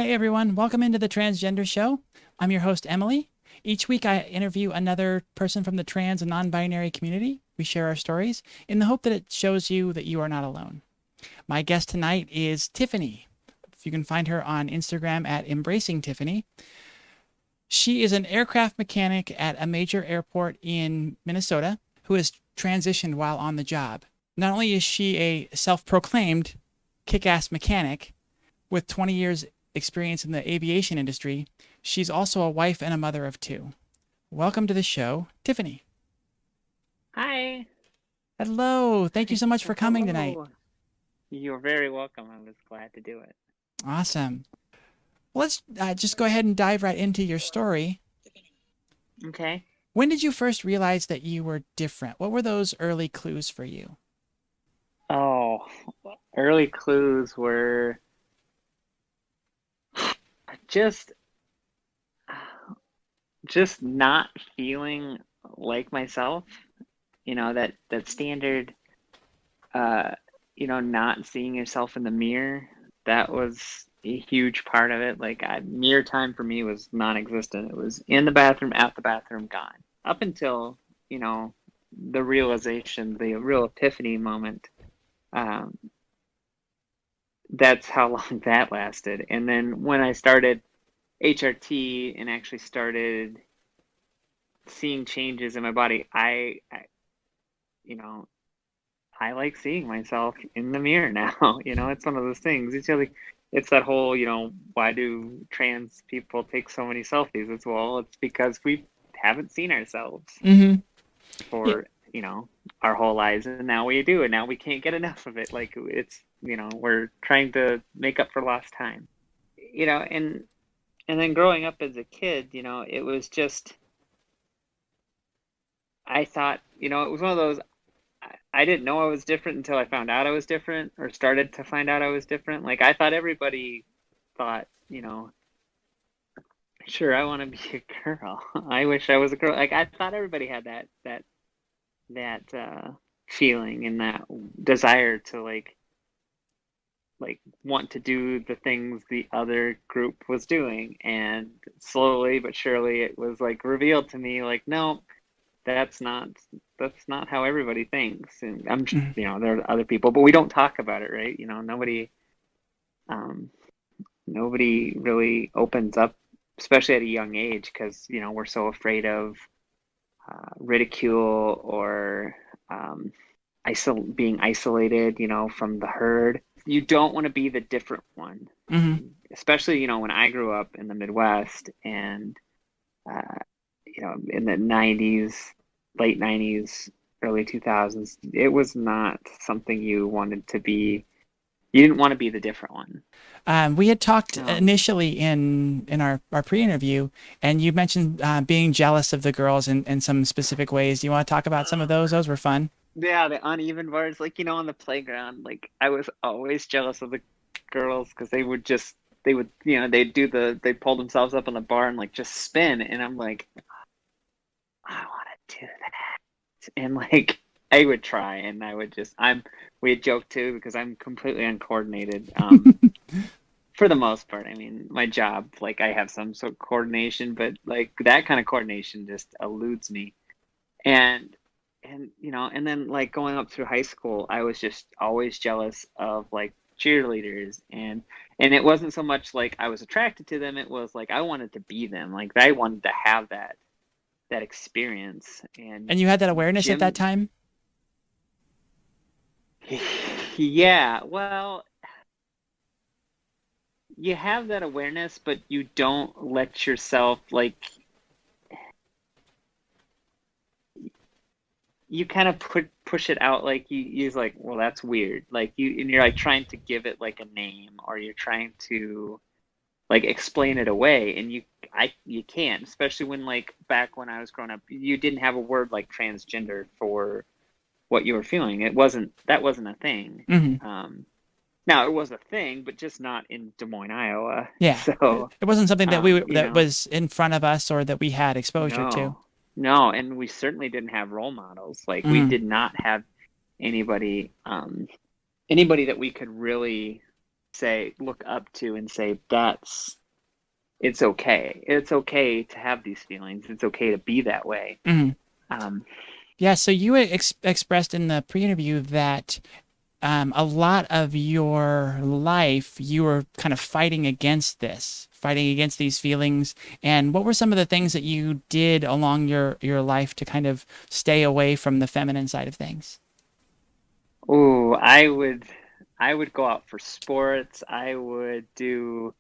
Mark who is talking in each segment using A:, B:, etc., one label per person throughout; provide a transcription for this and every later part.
A: Hey everyone, welcome into the Transgender Show. I'm your host, Emily. Each week I interview another person from the trans and non-binary community. We share our stories in the hope that it shows you that you are not alone. My guest tonight is Tiffany. You can find her on Instagram at Embracing Tiffany. She is an aircraft mechanic at a major airport in Minnesota who has transitioned while on the job. Not only is she a self-proclaimed kick-ass mechanic with 20 years experience in the aviation industry, she's also a wife and a mother of two. Welcome to the show, Tiffany.
B: Hi.
A: Hello. Thank you so much for coming tonight.
B: Hello. You're very welcome. I was glad to do it.
A: Awesome. Well, let's just go ahead and dive right into your story.
B: Okay.
A: When did you first realize that you were different? What were those early clues for you?
B: Oh, early clues were just just not feeling like myself. That standard not seeing yourself in the mirror. That was a huge part of it. Like mirror time for me was non-existent. It was in the bathroom, out the bathroom, gone. Up until, the realization, the real epiphany moment. Um, that's how long that lasted. And then when I started HRT and actually started seeing changes in my body, you know, I like seeing myself in the mirror now. It's one of those things. It's that whole, why do trans people take so many selfies? It's because we haven't seen ourselves
A: Mm-hmm. Yeah.
B: for, our whole lives, and now we do, and now we can't get enough of it. Like we're trying to make up for lost time. And then growing up as a kid, it was just I thought, it was one of those I didn't know I was different until I found out I was different or started to find out I was different. Like I thought everybody thought, sure, I want to be a girl. I wish I was a girl. Like I thought everybody had that feeling and that desire to like want to do the things the other group was doing. And slowly but surely it was like revealed to me like, no, that's not that's not how everybody thinks. And
A: Mhm.
B: there are other people, but we don't talk about it, right? Um nobody really opens up, especially at a young age, because we're so afraid of ridicule or being isolated, from the herd. You don't want to be the different one,
A: Mhm.
B: especially when I grew up in the Midwest and in the '90s, late '90s, early 2000s. It was not something you wanted to be. You didn't want to be the different one.
A: We had talked
B: Um,
A: initially in our pre-interview, and you mentioned being jealous of the girls in some specific ways. Do you want to talk about some of those? Those were fun.
B: yeah, the uneven bars, like on the playground, like I was always jealous of the girls because they'd pull themselves up on the bar and like just spin, and I'm like, I want to do that, and like I would try, and I would just we had joked too because I'm completely uncoordinated. For the most part, I mean, my job, like I have some sort of coordination, but like that kind of coordination just eludes me. And and then like going up through high school, I was just always jealous of like cheerleaders, and it wasn't so much like I was attracted to them, it was like I wanted to be them. Like I wanted to have that experience. And
A: And you had that awareness at that
B: gym,
A: time?
B: yeah, well, you have that awareness, but you don't let yourself like you kind of push it out. Like you're like, well, that's weird. Like you're like trying to give it like a name, or you're trying to like explain it away, and you can't, especially when like back when I was growing up, you didn't have a word like transgender for what you were feeling. That wasn't a thing.
A: Hmm.
B: Now it was a thing, but just not in Des Moines, Iowa.
A: Yeah.
B: So
A: It wasn't something that
B: you
A: that
B: know,
A: was in front of us or that we had exposure to.
B: no, no, and we certainly didn't have role models. Like we
A: Hmm.
B: did not have anybody anybody that we could really. look up to and say, it's okay. It's okay to have these feelings. It's okay to be that way.
A: Hmm.
B: Um,
A: Yeah. So you expressed in the pre-interview that a lot of your life you were kind of fighting against these feelings. And what were some of the things that you did along your life to kind of stay away from the feminine side of things?
B: oh, I would go out for sports. I would do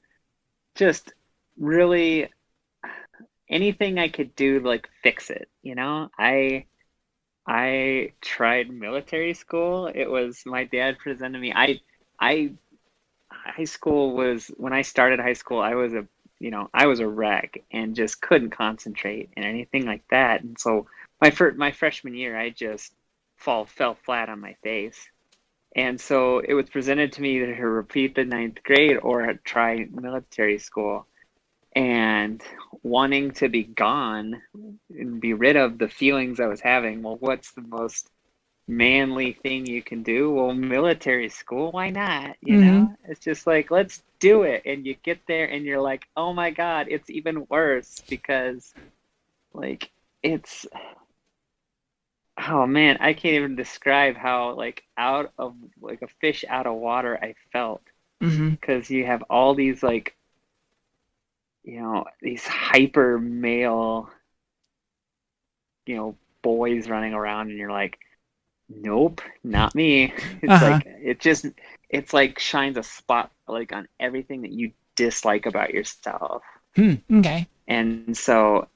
B: just really anything I could do to like fix it, you know? I tried military school. It was my dad presented me. I high school was when I started high school, I was a wreck and just couldn't concentrate and anything like that. And so my freshman year, I just fell flat on my face. And so it was presented to me either to repeat the ninth grade or try military school. And wanting to be gone and be rid of the feelings I was having. Well, what's the most manly thing you can do? Well, military school, why not? You
A: Hmm.
B: know, it's just like, let's do it. And you get there and you're like, oh my God, it's even worse because, like, it's, oh man, I can't even describe how, like, out of, like, a fish out of water I felt
A: Hmm.
B: because you have all these, like, these hyper male, boys running around and you're like, nope, not me. It's
A: Uh-huh.
B: like it's like shines a spot like on everything that you dislike about yourself.
A: Hmm. Okay.
B: And so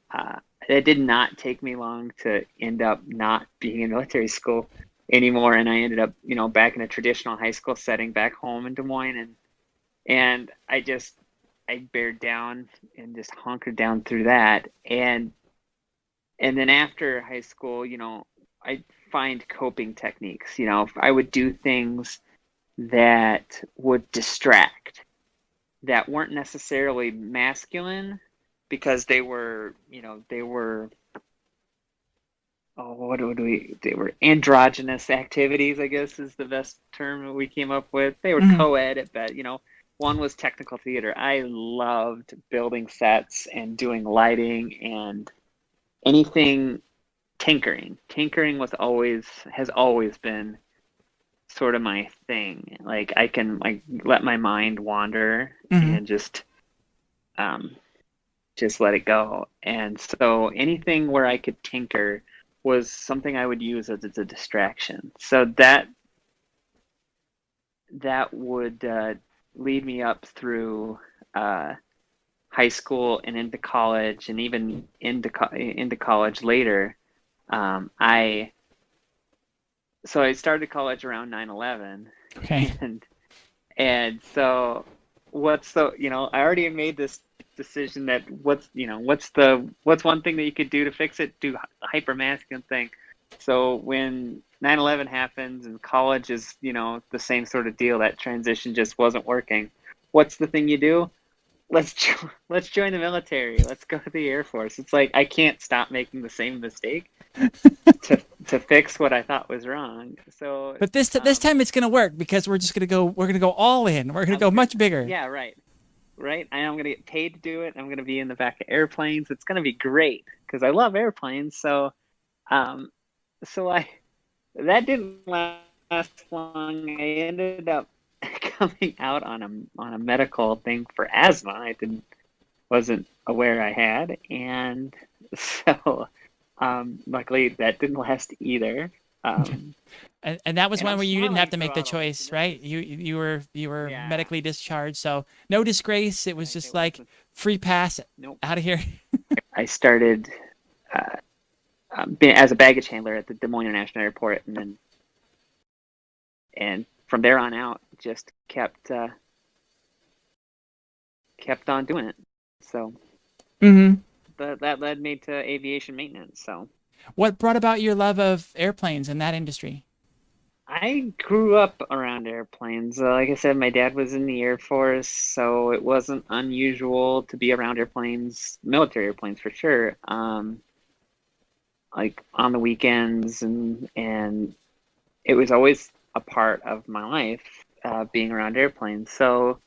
B: it did not take me long to end up not being in military school anymore, and I ended up, back in a traditional high school setting back home in Des Moines, and I bared down and just hunkered down through that, and then after high school, I find coping techniques. I would do things that would distract, that weren't necessarily masculine because they were, oh, what would they were androgynous activities, I guess is the best term that we came up with. They were
A: Hmm.
B: co-ed at best. One was technical theater. I loved building sets and doing lighting and anything tinkering. Tinkering has always been sort of my thing. Like I can like let my mind wander
A: Hmm.
B: and um just let it go. And so anything where I could tinker was something I would use as a distraction. So that would lead me up through uh, high school and into college, and even into college later. I So I started college around 9/11,
A: Okay.
B: and so I already made this decision that what's one thing that you could do to fix it? Do a hyper masculine thing. So when 9/11 happens and college is, the same sort of deal, that transition just wasn't working. What's the thing you do? Let's join the military. Let's go to the Air Force. It's like I can't stop making the same mistake to fix what I thought was wrong. So
A: But this time it's gonna work because we're gonna go all in. We're gonna go much bigger.
B: yeah, right, right. And I'm gonna get paid to do it. I'm gonna be in the back of airplanes. It's gonna be great because I love airplanes. Um, so I that didn't last long. I ended up coming out on a medical thing for asthma. I didn't wasn't aware I had, and so luckily that didn't last either. Um,
A: And that was
B: and
A: one
B: I'm
A: where you didn't have
B: smiling
A: to make the
B: throughout all this,
A: choice,
B: and this
A: right?
B: is
A: You were
B: yeah.
A: medically discharged, so no disgrace. It was
B: Right.
A: just
B: It
A: like
B: wasn't.
A: free pass
B: Nope.
A: out of here.
B: I started as a baggage handler at the Des Moines International Airport, and from there on out, just kept on doing it. So
A: Hmm.
B: that led me to aviation maintenance. So
A: What brought about your love of airplanes and that industry?
B: I grew up around airplanes. Like I said, my dad was in the Air Force, so it wasn't unusual to be around airplanes, military airplanes for sure. Like on the weekends, and it was always a part of my life. being around airplanes. So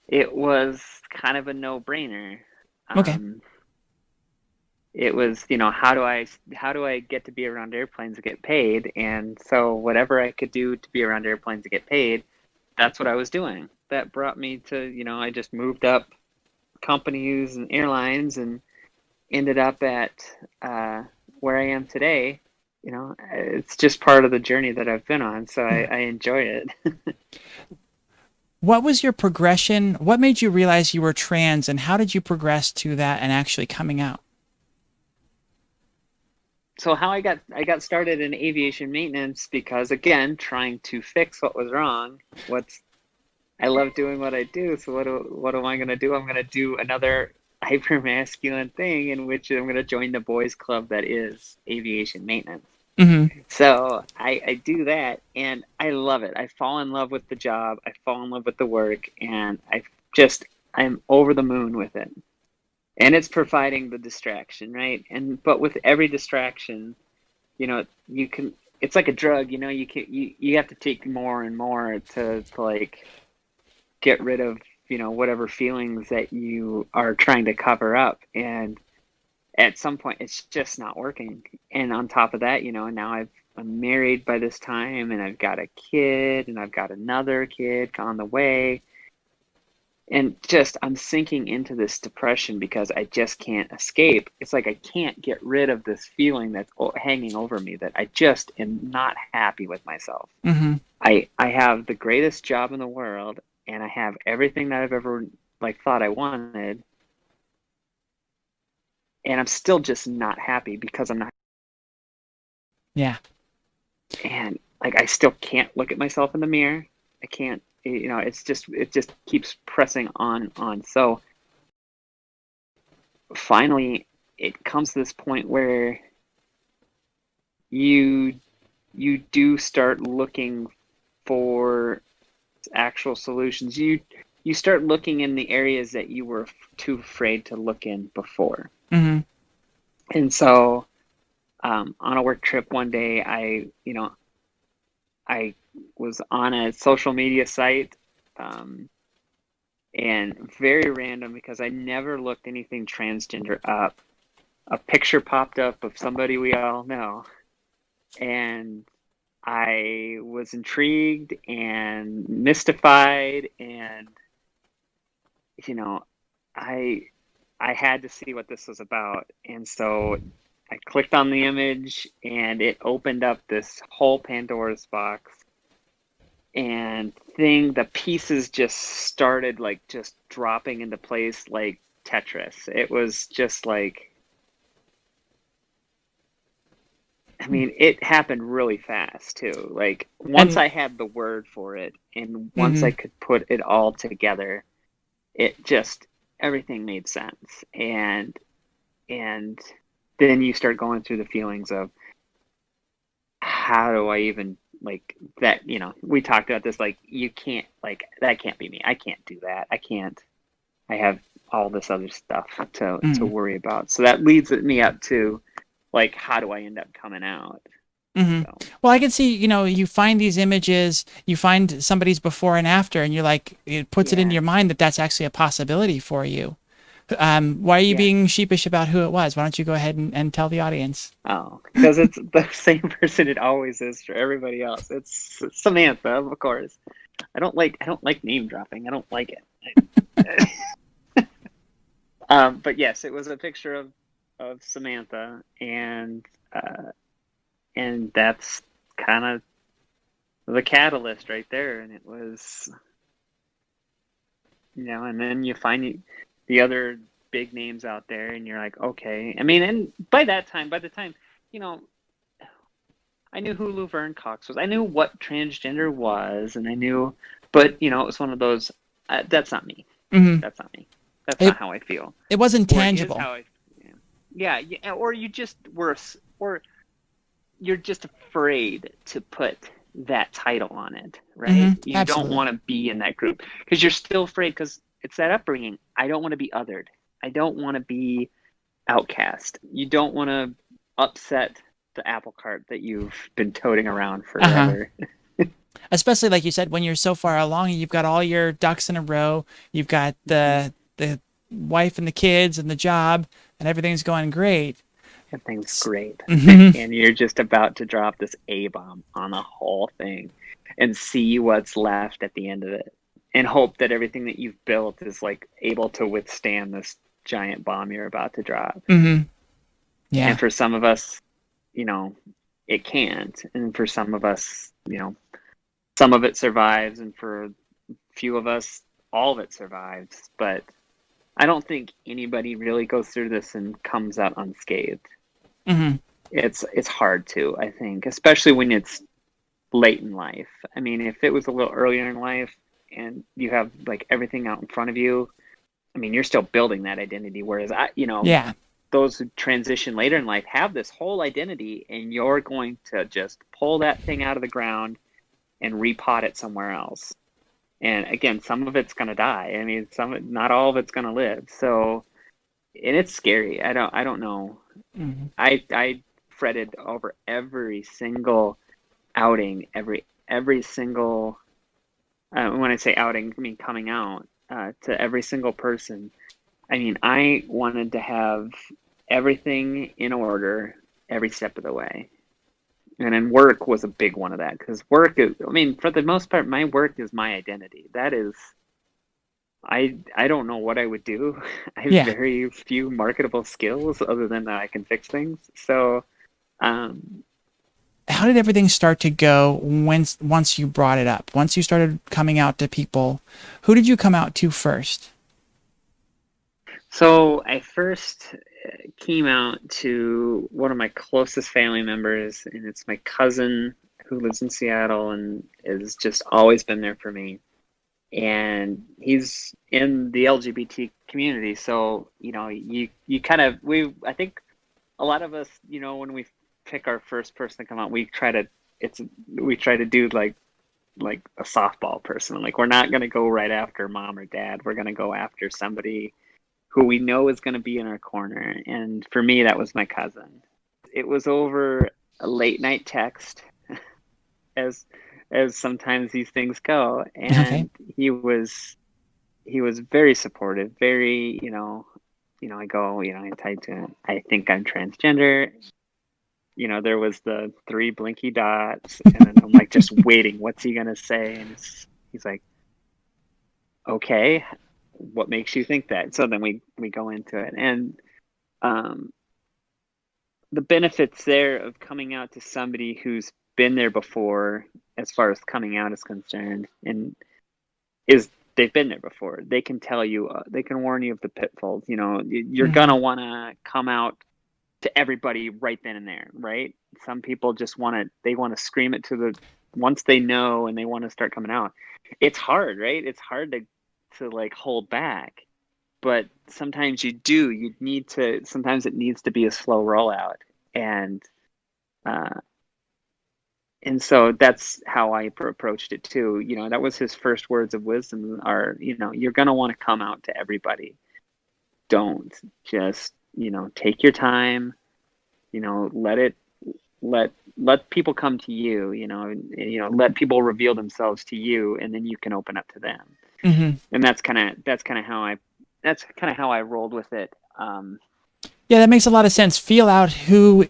B: it was kind of a no-brainer.
A: Okay.
B: It was, how do I get to be around airplanes and get paid? And so whatever I could do to be around airplanes and get paid, that's what I was doing. That brought me to, I just moved up companies and airlines and ended up at where I am today. It's just part of the journey that I've been on, so
A: Yeah.
B: I enjoy it.
A: What was your progression? What made you realize you were trans, and how did you progress to that and actually coming out?
B: So how I got started in aviation maintenance because, again, trying to fix what was wrong. I love doing what I do, so what am I going to do? I'm going to do another hyper masculine thing in which I'm going to join the boys club that is aviation maintenance.
A: Mm-hmm.
B: So I do that and I love it. I fall in love with the job. I fall in love with the work, and I'm over the moon with it. And it's providing the distraction, right? But with every distraction, you can, it's like a drug, you have to take more and more to like get rid of, whatever feelings that you are trying to cover up. And at some point it's just not working. And on top of that, now I'm married by this time, and I've got a kid, and I've got another kid on the way, and just I'm sinking into this depression because I just can't escape. It's like I can't get rid of this feeling that's hanging over me, that I just am not happy with myself.
A: Mm-hmm.
B: I have the greatest job in the world, and I have everything that I've ever like thought I wanted, and I'm still just not happy because I'm not.
A: Yeah.
B: And like I still can't look at myself in the mirror. I can't, it just keeps pressing on and on. So finally it comes to this point where you you do start looking for actual solutions. You start looking in the areas that you were too afraid to look in before.
A: Mm-hmm.
B: And so on a work trip one day, I was on a social media site, um, and very random because I never looked anything transgender up. A picture popped up of somebody we all know, and I was intrigued and mystified, and you know, I I had to see what this was about, and so I clicked on the image, and it opened up this whole Pandora's box, and the pieces just started like just dropping into place like Tetris. It was just like, I mean, it happened really fast too. Like once
A: And
B: I had the word for it, and once
A: mm-hmm.
B: I could put it all together, it just, everything made sense. And then you start going through the feelings of, how do I even, like, that, we talked about this, like, you can't, like, that can't be me. I can't do that. I can't. I have all this other stuff to
A: Mm-hmm.
B: worry about. So that leads me up to, like, how do I end up coming out?
A: Mm-hmm.
B: So
A: Well, I can see, you find these images, you find somebody's before and after, and you're like, it puts it into
B: yeah,
A: your mind that that's actually a possibility for you. Why are you
B: yeah.
A: being sheepish about who it was? Why don't you go ahead and tell the audience?
B: Oh, because it's the same person it always is for everybody else. It's Samantha, of course. I don't like name dropping. I don't like it. But yes, it was a picture of Samantha, uh, and that's kind of the catalyst right there. And it was, and then you find the other big names out there, and you're like, okay. I mean, and by the time, you know, I knew who Laverne Cox was. I knew what transgender was, and I knew, but it was one of those. That's not me.
A: Mm-hmm.
B: That's not me. That's not
A: It
B: how I feel.
A: it wasn't
B: Or it is
A: tangible.
B: how I. Yeah, yeah. Or you just or you're just afraid to put that title on it, right?
A: Mm-hmm.
B: You don't
A: Absolutely.
B: want to be in that group because you're still afraid, because it's that upbringing. I don't want to be othered. I don't want to be outcast. You don't want to upset the apple cart that you've been toting around
A: Uh-huh.
B: forever.
A: Especially like you said, when you're so far along, you've got all your ducks in a row. You've got the wife and the kids and the job, and everything's going great.
B: Everything's great.
A: Mhm.
B: And you're just about to drop this A bomb on the whole thing and see what's left at the end of it and hope that everything that you've built is like able to withstand this giant bomb you're about to drop.
A: Mhm. Yeah.
B: And for some of us, it can't. And for some of us, some of it survives. And for a few of us, all of it survives. But I don't think anybody really goes through this and comes out unscathed.
A: Mhm.
B: It's hard to, I think, especially when it's late in life. I mean, if it was a little earlier in life and you have like everything out in front of you, I mean, you're still building that identity. Whereas
A: Yeah.
B: those who transition later in life have this whole identity, and you're going to just pull that thing out of the ground and repot it somewhere else. And again, some of it's going to die. I mean, not all of it's going to live. So, and it's scary. I don't know.
A: Mhm.
B: I fretted over every single outing, every single when I say outing, I mean coming out to every single person. I mean, I wanted to have everything in order every step of the way. And then work was a big one of that because work is, I mean, for the most part, my work is my identity. That is, I don't know what I would do. I have
A: Yeah.
B: very few marketable skills other than that I can fix things. So, um,
A: How did everything start to go once you brought it up? Once you started coming out to people, who did you come out to first?
B: so I first came out to one of my closest family members, and it's my cousin who lives in Seattle and has just always been there for me. And he's in the LGBT community, so you kind of I think a lot of us, when we pick our first person to come out, we try to do like a softball person. Like we're not gonna go right after mom or dad. We're gonna go after somebody who we know is gonna be in our corner. And for me, that was my cousin. It was over a late night text, as sometimes these things go,
A: Okay.
B: and he was very supportive, very, I go, I typed to him, I think I'm transgender. There was the three blinky dots, and then I'm like just waiting. What's he gonna say? And he's like, okay, what makes you think that? So then we go into it, and um, the benefits there of coming out to somebody who's been there before, as far as coming out is concerned, and is they've been there before. They can tell you, they can warn you of the pitfalls. You're
A: Mhm.
B: gonna want to come out to everybody right then and there, right? Some people just they want to scream it to the once they know and they want to start coming out. It's hard, right? It's hard to like hold back, but sometimes you need to. Sometimes it needs to be a slow rollout, and uh, so that's how I approached it too. That was his first words of wisdom are, you're going to want to come out to everybody. Don't just, take your time, let it, let people come to you, let people reveal themselves to you, and then you can open up to them.
A: Mhm.
B: And that's kind of how I rolled with it.
A: Yeah, that makes a lot of sense. Feel out who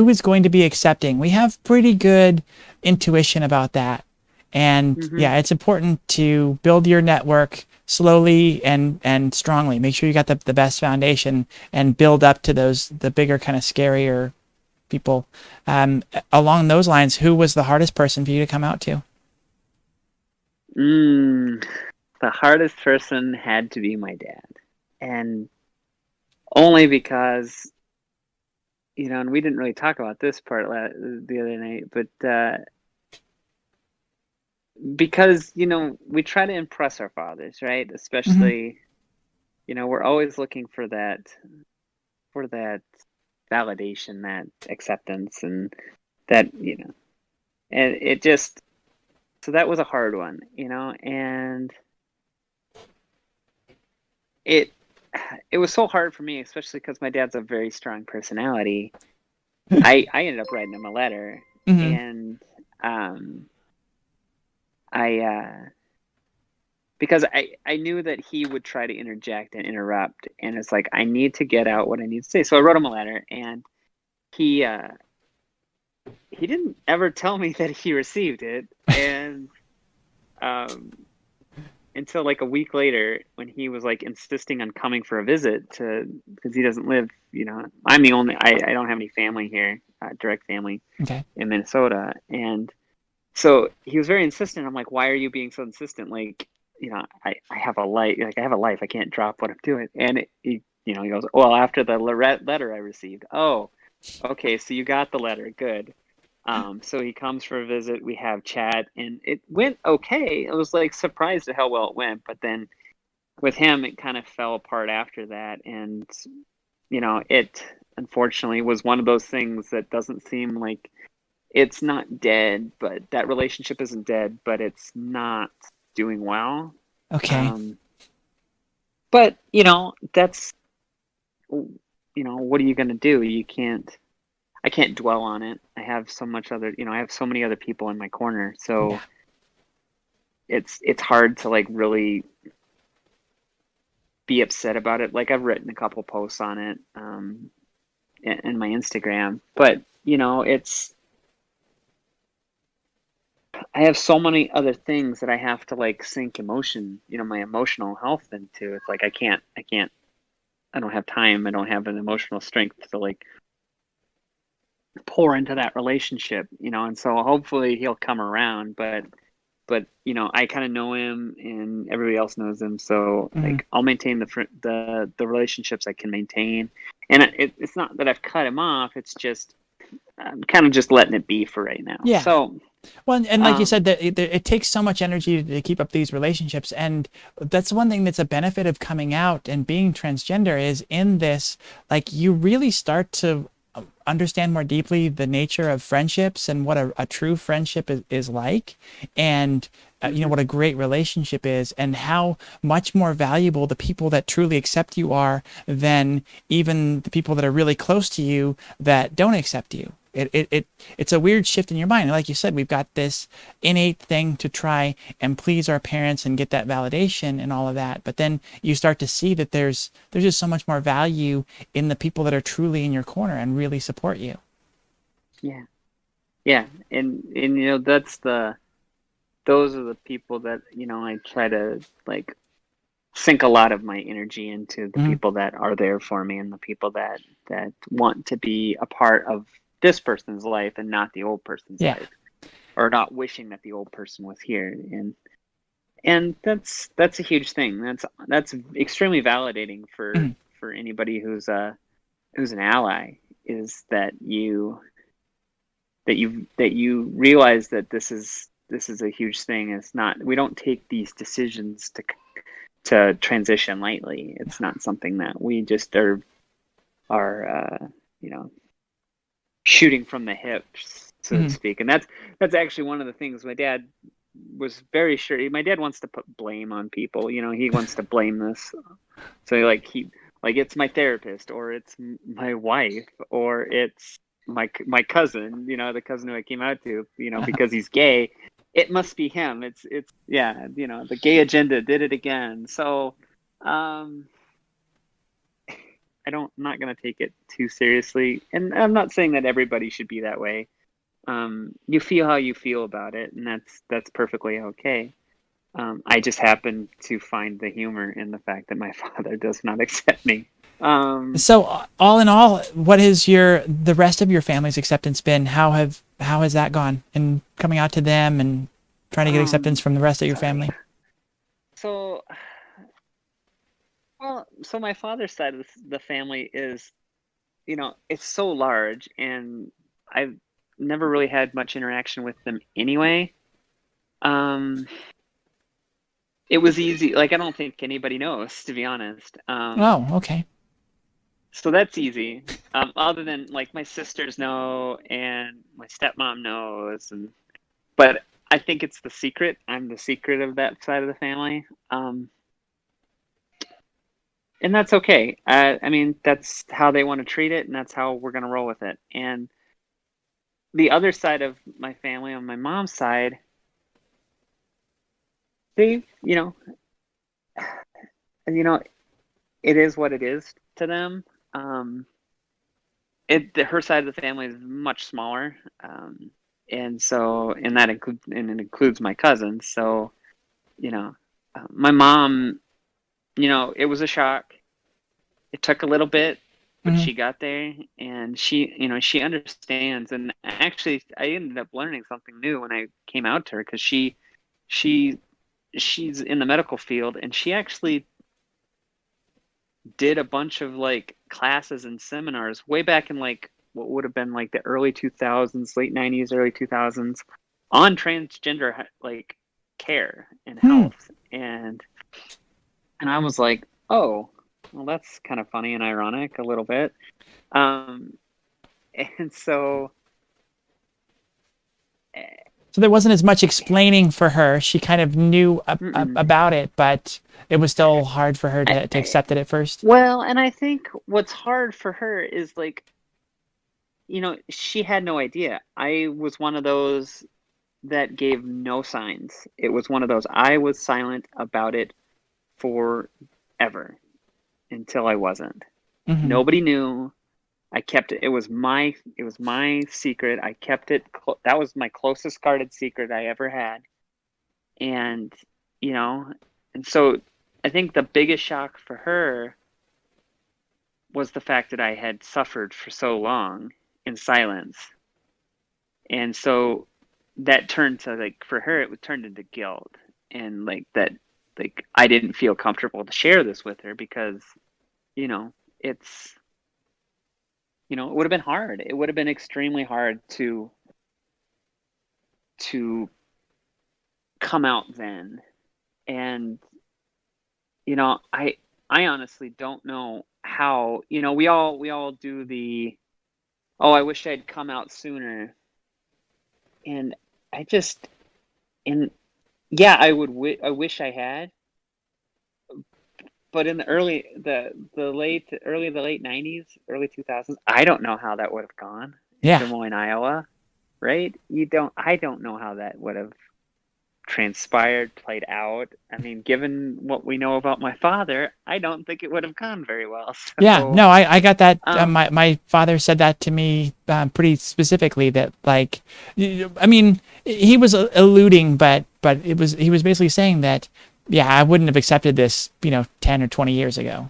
A: is going to be accepting. We have pretty good intuition about that. And
B: hmm
A: yeah, it's important to build your network slowly and strongly. Make sure you got the best foundation and build up to the bigger kind of scarier people. Along those lines, who was the hardest person for you to come out to?
B: the hardest person had to be my dad. And only because and we didn't really talk about this part the other night, but because we try to impress our fathers, right?
A: Hmm.
B: Especially, we're always looking for that validation, that acceptance, and that and it just so that was a hard one, and it it was so hard for me, especially because my dad's a very strong personality. I ended up writing him a letter,
A: Hmm.
B: and um because I knew that he would try to interject and interrupt, and it's like I need to get out what I need to say. So I wrote him a letter, and he he didn't ever tell me that he received it, and um, until like a week later when he was like insisting on coming for a visit to because he doesn't live. I'm the only I don't have any family here, direct family
A: Okay.
B: in Minnesota, and so he was very insistent. I'm like, why are you being so insistent? Like, I have a life. Like, I have a life. I can't drop what I'm doing. And he goes, well, after the letter I received. Oh, okay. So you got the letter. Good. So he comes for a visit. We have chat, and it went okay. I was like surprised at how well it went, but then with him, it kind of fell apart after that, and it unfortunately was one of those things that doesn't seem like it's not dead, but that relationship isn't dead, but it's not doing well.
A: Okay.
B: Um, but that's what are you going to do? I can't dwell on it. I have so much other, I have so many other people in my corner,
A: Yeah.
B: so it's hard to like really be upset about it. Like I've written a couple posts on it in my Instagram, but it's I have so many other things that I have to like sink my emotional health into. It's like I don't have time. I don't have an emotional strength to like pour into that relationship, and so hopefully he'll come around, but I kind of know him and everybody else knows him, so
A: Hmm.
B: like I'll maintain the relationships I can maintain, and it's not that I've cut him off. It's just I'm kind of just letting it be for right now.
A: Yeah.
B: So
A: Well, and like you
B: um
A: said, that it takes so much energy to keep up these relationships, and that's one thing that's a benefit of coming out and being transgender is in this, like you really start to understand more deeply the nature of friendships and what a true friendship is like, and
B: mhm,
A: what a great relationship is, and how much more valuable the people that truly accept you are than even the people that are really close to you that don't accept you. It's a weird shift in your mind. Like you said, we've got this innate thing to try and please our parents and get that validation and all of that. But then you start to see that there's just so much more value in the people that are truly in your corner and really support you.
B: yeah. Yeah, and those are the people that I try to like sink a lot of my energy into, the
A: Mhm.
B: people that are there for me and the people that want to be a part of this person's life and not the old person's
A: Yeah.
B: life, or not wishing that the old person was here, and that's a huge thing. That's extremely validating
A: Mhm.
B: for anybody who's an ally, is that you realize that this is a huge thing. It's not, we don't take these decisions to transition lightly. It's not something that we just are you know shooting from the hips, so to
A: Mhm.
B: speak. And that's actually one of the things my dad was very sure. My dad wants to put blame on people. He wants to blame this. So like it's my therapist, or it's my wife, or it's my cousin, the cousin who I came out to, because he's gay. It must be him. It's yeah, the gay agenda did it again. So um I'm not gonna take it too seriously. And I'm not saying that everybody should be that way. You feel how you feel about it, and that's perfectly okay. I just happen to find the humor in the fact that my father does not accept me. Um,
A: So all in all, what is the rest of your family's acceptance been? How has that gone in coming out to them and trying to get acceptance
B: um,
A: from the rest of your
B: sorry.
A: family?
B: So, well, so my father's side of the family is, it's so large, and I've never really had much interaction with them anyway. Um, it was easy. Like, I don't think anybody knows, to be honest.
A: Oh, okay.
B: So that's easy. Other than like my sisters know and my stepmom knows, but I think it's the secret. I'm the secret of that side of the family. And that's okay. I mean, that's how they want to treat it, and that's how we're gonna roll with it. And the other side of my family, on my mom's side, they, you know, it is what it is to them. Um, her side of the family is much smaller, and so and it includes my cousins. So my mom, it was a shock. It took a little bit, but
A: Hmm.
B: she got there, and she understands. And actually, I ended up learning something new when I came out to her, because she she's in the medical field, and she actually did a bunch of like classes and seminars way back in like what would have been like the early 2000s, late 90s, early 2000s, on transgender like care and
A: Hmm.
B: health. And I was like, oh, well, that's kind of funny and ironic a little bit. um and so
A: So there wasn't as much explaining for her. She kind of knew
B: mm-mm.
A: about it, but it was still hard for her to accept it at first.
B: Well, and I think what's hard for her is like, she had no idea. I was one of those that gave no signs. It was one of those, I was silent about it forever until I wasn't.
A: Hmm.
B: Nobody knew. I kept it. It was my secret. I kept it. That was my closest guarded secret I ever had. And you know, and so I think the biggest shock for her was the fact that I had suffered for so long in silence. And so that turned to, like, for her, it turned into guilt, and like that, like I didn't feel comfortable to share this with her, because you know it's it would have been hard. It would have been extremely hard to come out then. And I honestly don't know how. We all do the, oh, I wish I'd come out sooner. And I just and yeah, I wish I had. But in the late 90s, early 2000s, I don't know how that would have gone in
A: Yeah.
B: Des Moines, Iowa, right? I don't know how that would have transpired, played out. I mean, given what we know about my father, I don't think it would have gone very well.
A: Yeah,
B: So,
A: no, I got that.
B: um,
A: My father said that to me pretty specifically. That like, I mean, he was alluding, but he was basically saying that, yeah, I wouldn't have accepted this, 10 or 20 years ago.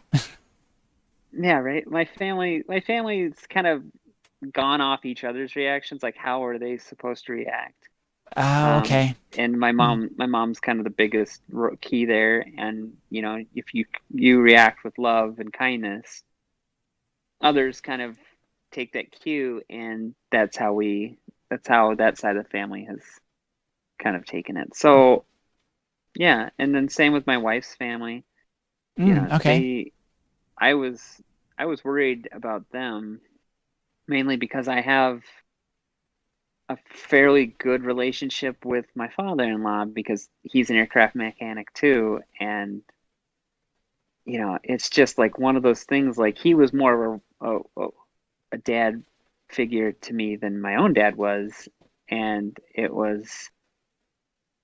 B: yeah, right. My family's kind of gone off each other's reactions. Like, how are they supposed to react?
A: Oh, okay.
B: And my
A: Mm,
B: mom's kind of the biggest key there. And if you react with love and kindness, others kind of take that cue, and that's how that side of the family has kind of taken it. So yeah, and then same with my wife's family.
A: okay.
B: They I was I was worried about them, mainly because I have a fairly good relationship with my father-in-law, because he's an aircraft mechanic too. And it's just like one of those things. Like, he was more of a dad figure to me than my own dad was. And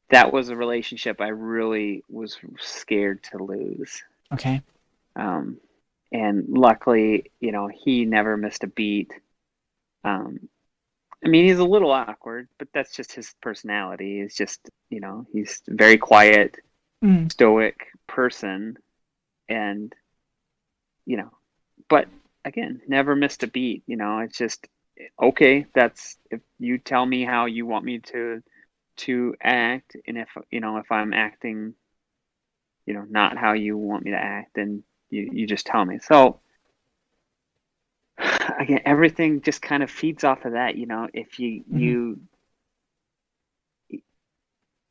B: that was a relationship I really was scared to lose.
A: Okay.
B: um, and luckily, he never missed a beat. um, I mean, he's a little awkward, but that's just his personality. He's just, he's a very quiet,
A: Mm,
B: stoic person. And, you know, but again, never missed a beat. It's just, okay, that's, if you tell me how you want me to act, and if I'm acting, not how you want me to act, then you just tell me. So again, everything just kind of feeds off of that. If
A: mhm.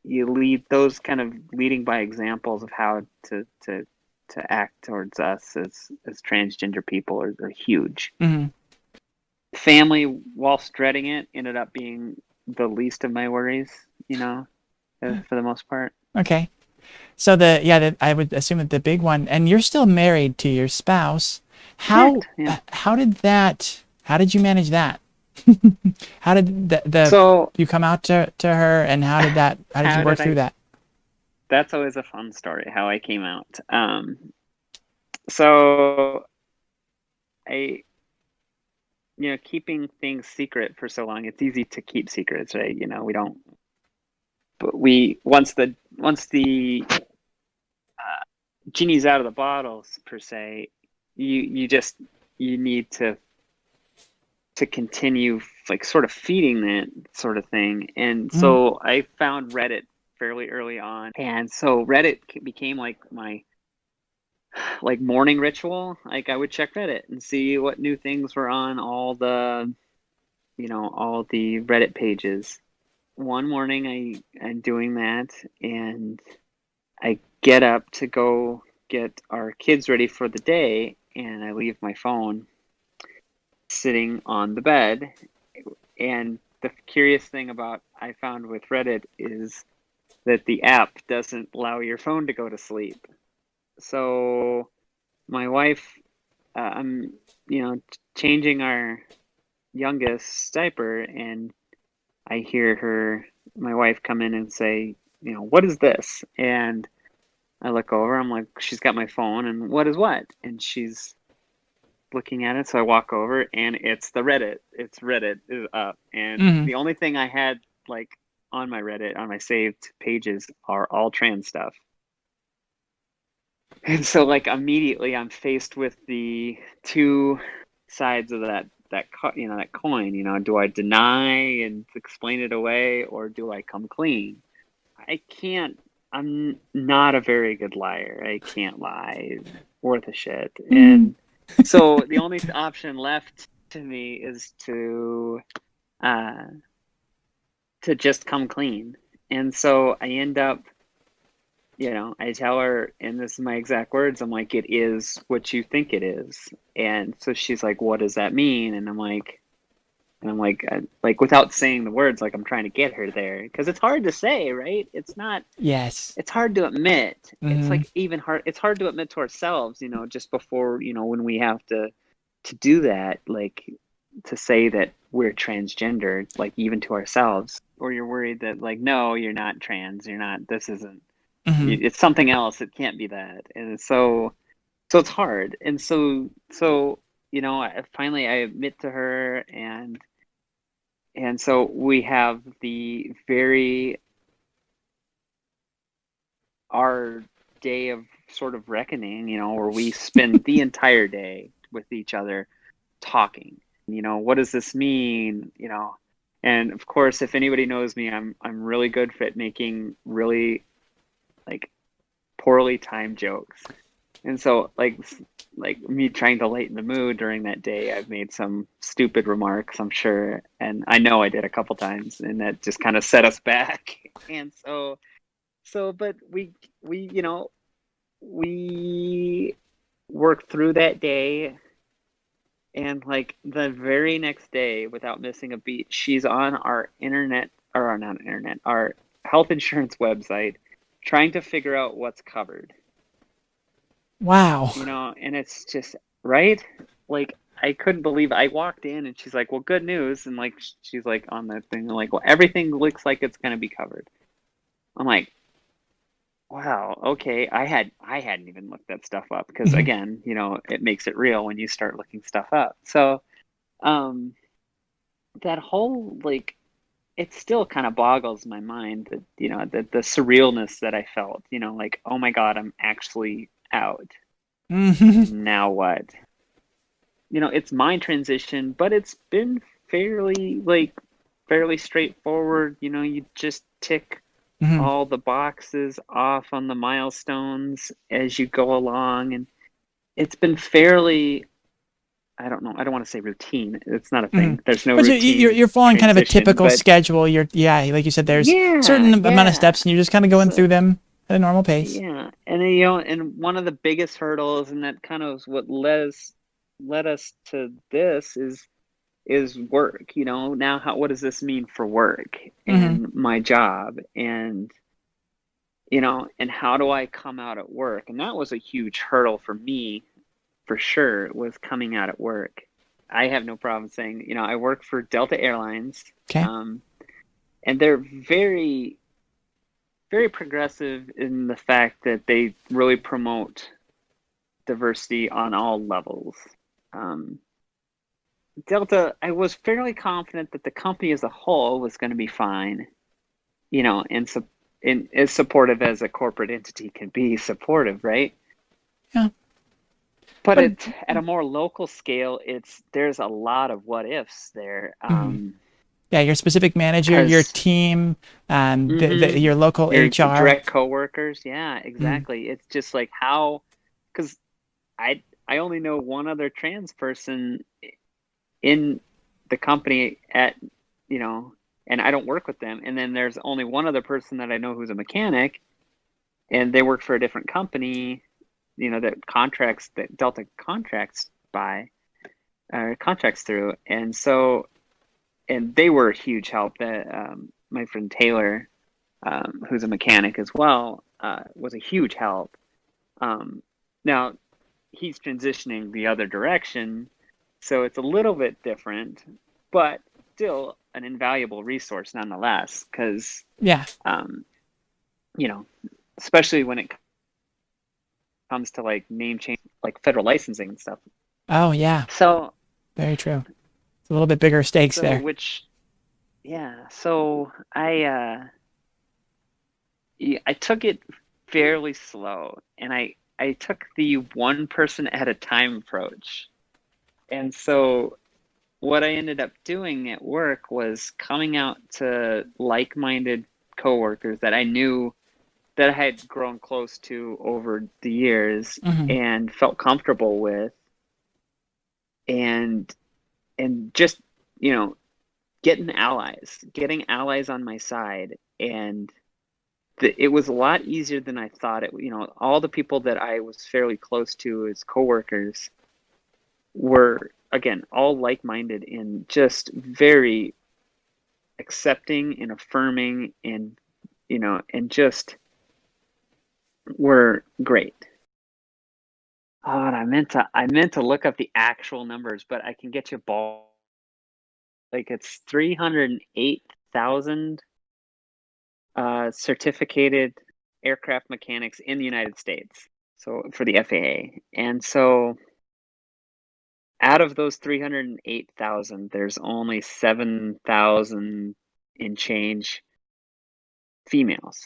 B: you lead those kind of leading by examples of how to act towards us as transgender people are huge.
A: Mhm.
B: Family, whilst dreading it, ended up being the least of my worries, for the most part.
A: Okay. So I would assume that the big one, and you're still married to your spouse.
B: Correct. Yeah.
A: How did you manage that? How did the
B: So
A: you come out to her, and how did you
B: how
A: work
B: did
A: through
B: I
A: that?
B: that's always a fun story how I came out. So I, keeping things secret for so long, it's easy to keep secrets, right? We don't, but once the genie's out of the bottles per se, you need to continue like sort of feeding that sort of thing. And
A: Mm.
B: so I found Reddit fairly early on, and so Reddit became like my like morning ritual. Like I would check Reddit and see what new things were on all the Reddit pages. One morning I'm doing that, and I get up to go get our kids ready for the day, and I leave my phone sitting on the bed. And the curious thing about I found with Reddit is that the app doesn't allow your phone to go to sleep. So my wife, I'm, changing our youngest diaper, and I hear my wife come in and say, what is this? And I look over, I'm like, she's got my phone, and what is what? And she's looking at it. So I walk over, and it's the Reddit. It's Reddit is up. And
A: Mm.
B: the only thing I had like on my Reddit, on my saved pages, are all trans stuff. And so like immediately I'm faced with the two sides of that coin. Do I deny and explain it away, or do I come clean? I can't. I'm not a very good liar. I can't lie worth a shit.
A: Mm.
B: And so the only option left to me is uh to just come clean. And so I end up, I tell her, and this is my exact words, I'm like, it is what you think it is. And so she's like, what does that mean? And I'm like, without saying the words, like I'm trying to get her there, because it's hard to say, right?
A: Yes.
B: It's hard to admit. It's
A: Mm.
B: like even hard. It's hard to admit to ourselves, just before, when we have to do that, like to say that we're transgender, like even to ourselves, or you're worried that like, no, you're not trans. You're not. This isn't.
A: Mm.
B: It's something else. It can't be that. And so it's hard. And so finally I admit to her, and so we have the very our day of sort of reckoning, where we spend the entire day with each other talking. What does this mean? And of course, if anybody knows me, I'm really good at making really like poorly timed jokes. And so like me trying to lighten the mood during that day, I've made some stupid remarks, I'm sure, and I know I did a couple times, and that just kind of set us back. And but we worked through that day, and like the very next day, without missing a beat, she's on our internet, or not internet, our health insurance website, trying to figure out what's covered.
A: Wow.
B: And it's just right. Like I couldn't believe it. I walked in, and she's like, well, good news. And like she's like on that thing, like, well, everything looks like it's going to be covered. I'm like, wow, okay. I hadn't even looked that stuff up, because
A: Mm.
B: again, it makes it real when you start looking stuff up. So um that whole like, it still kind of boggles my mind that, the surrealness that I felt, like, oh my God, I'm actually out.
A: Mm.
B: And now what? It's my transition, but it's been fairly straightforward. You just tick
A: Mm.
B: all the boxes off on the milestones as you go along, and it's been fairly, I don't know, I don't want to say routine. It's not a
A: Mm.
B: thing. There's no
A: But you're
B: routine
A: you're following kind of a
B: transition,
A: typical
B: but
A: schedule. Yeah, like you said, there's
B: yeah,
A: certain amount of
B: yeah.
A: steps, and you're just kind of going
B: So
A: through them at a normal pace.
B: yeah, and then, and one of the biggest hurdles, and that kind of is what led us to this, is work. Now, what does this mean for work
A: Mm.
B: and my job, and how do I come out at work? And that was a huge hurdle for me, for sure, was coming out at work. I have no problem saying, I work for Delta Airlines,
A: Okay.
B: and they're very very progressive in the fact that they really promote diversity on all levels. Um, Delta, I was fairly confident that the company as a whole was going to be fine, and as supportive as a corporate entity can be supportive, right?
A: Yeah.
B: But
A: But
B: it at a more local scale, there's a lot of what ifs there.
A: mhm. Yeah, your specific manager, your
B: Because
A: team,
B: hmm
A: your local
B: your
A: HR.
B: direct coworkers, yeah,
A: Mm.
B: exactly. It's just like how, because I only know one other trans person in the company you know, and I don't work with them. And then there's only one other person that I know who's a mechanic, and they work for a different company, that Delta contracts by contracts through. And so, and they were a huge help. That my friend Taylor, who's a mechanic as well, was a huge help. Now he's transitioning the other direction, so it's a little bit different, but still an invaluable resource nonetheless. Because
A: Yeah.
B: um, you know, especially when it comes to like name change, like federal licensing and stuff.
A: Oh, yeah.
B: So,
A: Very true. It's a little bit bigger stakes
B: so
A: there.
B: which, yeah. So I took it fairly slow, and I took the one person at a time approach. And so what I ended up doing at work was coming out to like-minded coworkers that I knew, that I had grown close to over the years
A: Hmm.
B: and felt comfortable with, and just, you know, getting allies on my side. And it was a lot easier than I thought it. All the people that I was fairly close to as coworkers were, again, all like-minded and just very accepting and affirming, and just were great. Oh, and I meant to look up the actual numbers, but I can get you ball, like it's 308,000 certificated aircraft mechanics in the United States. So for the FAA. And so out of those 308,000, there's only 7,000 and change females.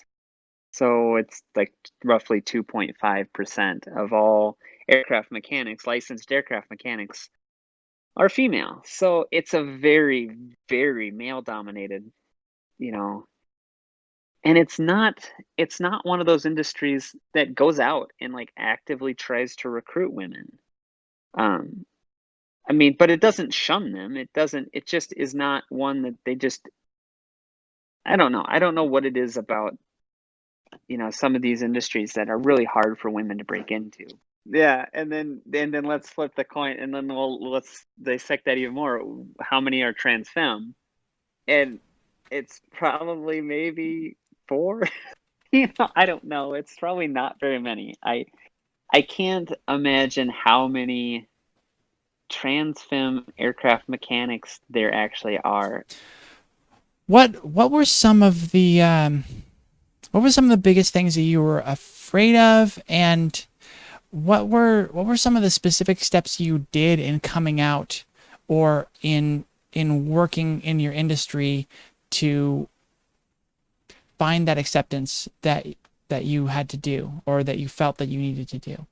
B: So it's like roughly 2.5% of all licensed aircraft mechanics are female. So it's a very, very male dominated, you know, and it's not one of those industries that goes out and like actively tries to recruit women. Um, I mean, but it doesn't shun them. It just is not one that they just, I don't know. I don't know what it is about, some of these industries that are really hard for women to break into. Yeah, and then let's flip the coin, and then let's dissect that even more. How many are trans femme? And it's probably maybe four. I don't know. It's probably not very many. I can't imagine how many trans femme aircraft mechanics there actually are.
A: What were some of the what were some of the biggest things that you were afraid of, and what were some of the specific steps you did in coming out or in working in your industry to find that acceptance that you had to do or that you felt that you needed to do?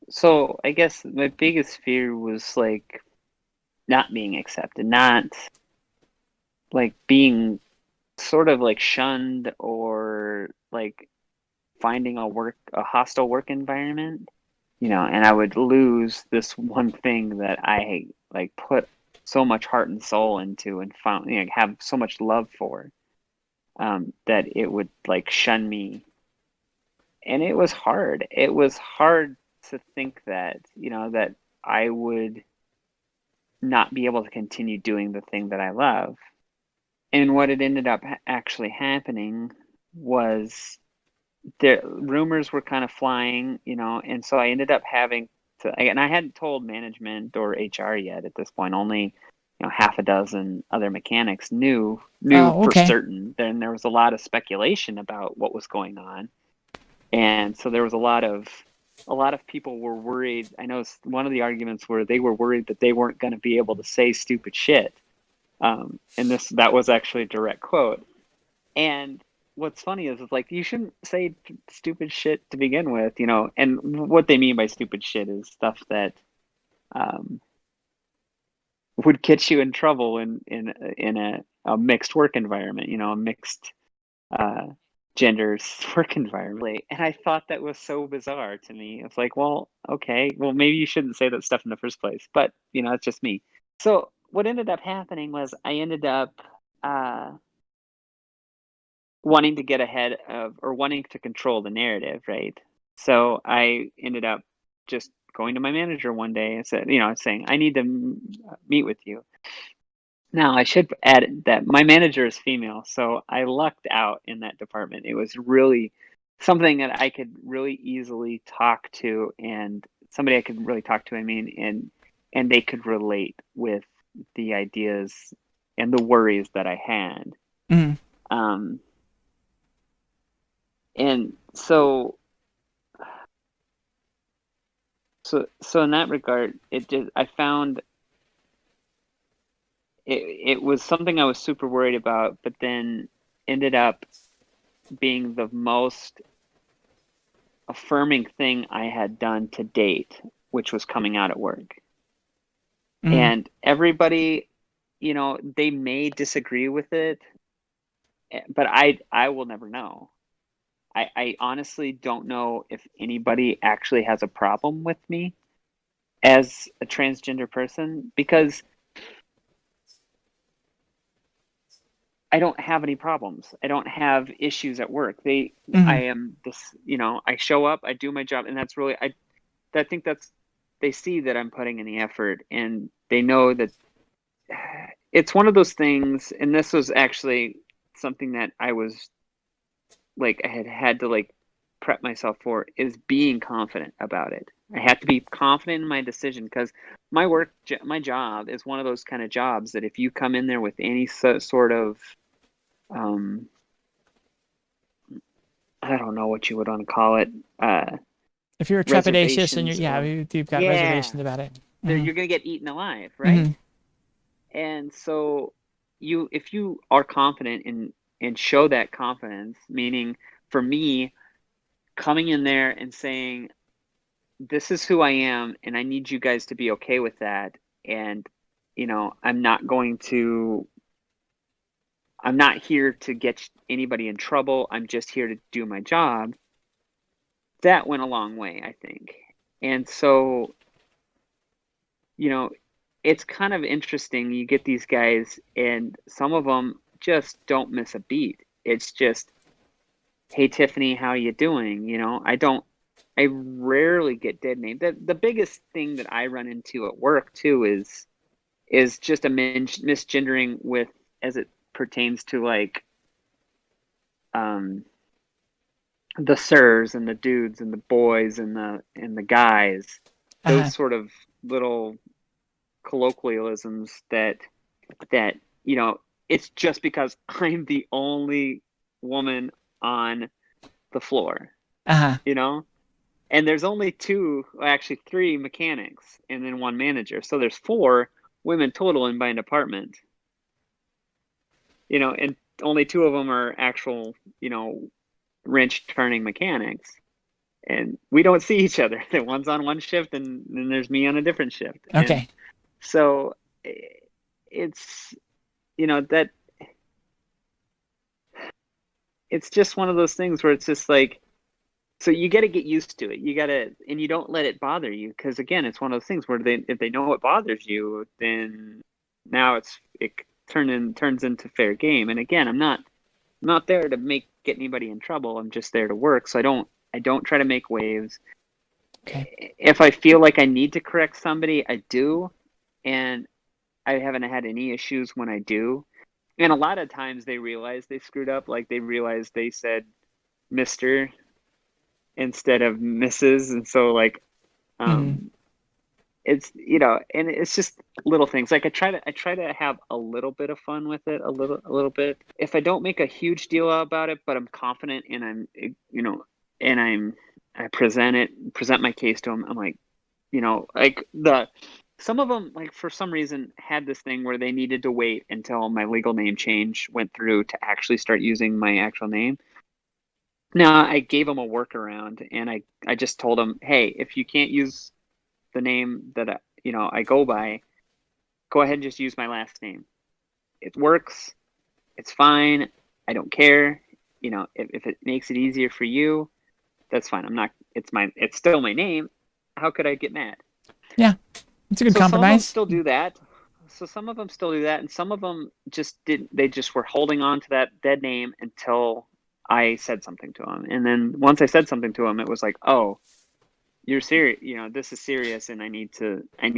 B: So I guess my biggest fear was like not being accepted, not like being sort of like shunned, or like finding a hostile work environment, and I would lose this one thing that I like put so much heart and soul into, and found, have so much love for, that it would like shun me. And it was hard to think that, that I would not be able to continue doing the thing that I love. And what had ended up actually happening was, the rumors were kind of flying, and so I ended up having to, and I hadn't told management or HR yet at this point, only half a dozen other mechanics knew
A: Oh,
B: for
A: okay.
B: certain. Then there was a lot of speculation about what was going on, and so there was a lot of people were worried. I know one of the arguments were they were worried that they weren't going to be able to say stupid shit. And that was actually a direct quote. And what's funny is it's like you shouldn't say stupid shit to begin with, And what they mean by stupid shit is stuff that um, would get you in trouble in a mixed work environment, a mixed uh, genders work environment. And I thought that was so bizarre to me. It's like, well, okay, well maybe you shouldn't say that stuff in the first place, but it's just me. So what ended up happening was I ended up uh, wanting to get ahead of or wanting to control the narrative, right? So I ended up just going to my manager one day and said, saying, I need to meet with you. Now, I should add that my manager is female, so I lucked out in that department. It was really something that I could really easily talk to, and somebody I could really talk to, and they could relate with the ideas and the worries that I had.
A: Mm.
B: Um, and so in that regard, I found it was something I was super worried about, but then ended up being the most affirming thing I had done to date, which was coming out at work.
A: Mm.
B: And everybody, they may disagree with it, but I will never know. I honestly don't know if anybody actually has a problem with me as a transgender person, because I don't have any problems. I don't have issues at work. I
A: Mm.
B: am this, I show up, I do my job, and that's really, I think they see that I'm putting in the effort, and they know that it's one of those things. And this was actually something that I was like, I had to like prep myself for, is being confident about it. I have to be confident in my decision, because my job is one of those kind of jobs that if you come in there with any sort of um, I don't know what you would want to call it,
A: If you're trepidatious and
B: reservations or
A: you've got
B: yeah,
A: reservations about it.
B: there
A: Mm-hmm.
B: you're gonna get eaten alive, right?
A: Mm-hmm.
B: And so if you are confident and show that confidence, meaning for me coming in there and saying, this is who I am and I need you guys to be okay with that, and I'm not here to get anybody in trouble. I'm just here to do my job. That went a long way, I think. And so, you know, it's kind of interesting. You get these guys, and some of them just don't miss a beat. It's just, hey, Tiffany, how you doing? I rarely get dead named. The biggest thing that I run into at work too is just a misgendering with, as it pertains to like um the sirs and the dudes and the boys and the guys, those
A: Uh-huh.
B: sort of little colloquialisms that you know it's just because I'm the only woman on the floor,
A: Uh-huh.
B: you know and there's only two, well, actually three mechanics and then one manager, so there's four women total in my department, and only two of them are actual wrench turning mechanics, and we don't see each other. The one's on one shift, and then there's me on a different shift. And
A: Okay.
B: so it's that it's just one of those things where it's just like, so you got to get used to it. And you don't let it bother you, because again, it's one of those things where if they know what bothers you, then now it turns into fair game. And again, I'm not there to get anybody in trouble. I'm just there to work. So I don't try to make waves.
A: Okay.
B: If I feel like I need to correct somebody, I do, and I haven't had any issues when I do. And a lot of times they realize they screwed up, like they realize they said Mr. instead of Mrs. And so like
A: Mm.
B: it's and it's just little things. Like I try to have a little bit of fun with it, a little bit. If I don't make a huge deal about it, but I'm confident and and I present my case to them. I'm like, like some of them, like for some reason, had this thing where they needed to wait until my legal name change went through to actually start using my actual name. Now I gave them a workaround, and I just told them, hey, if you can't use the name that I go by, go ahead and just use my last name. It works. It's fine. I don't care. If it makes it easier for you, that's fine. I'm not. It's still my name. How could I get mad?
A: Yeah, it's a good
B: So some of them
A: compromise.
B: still do that. So some of them still do that, and some of them just didn't. They just were holding on to that dead name until I said something to them. And then once I said something to them, it was like, oh, you're serious. This is serious, and I need to. And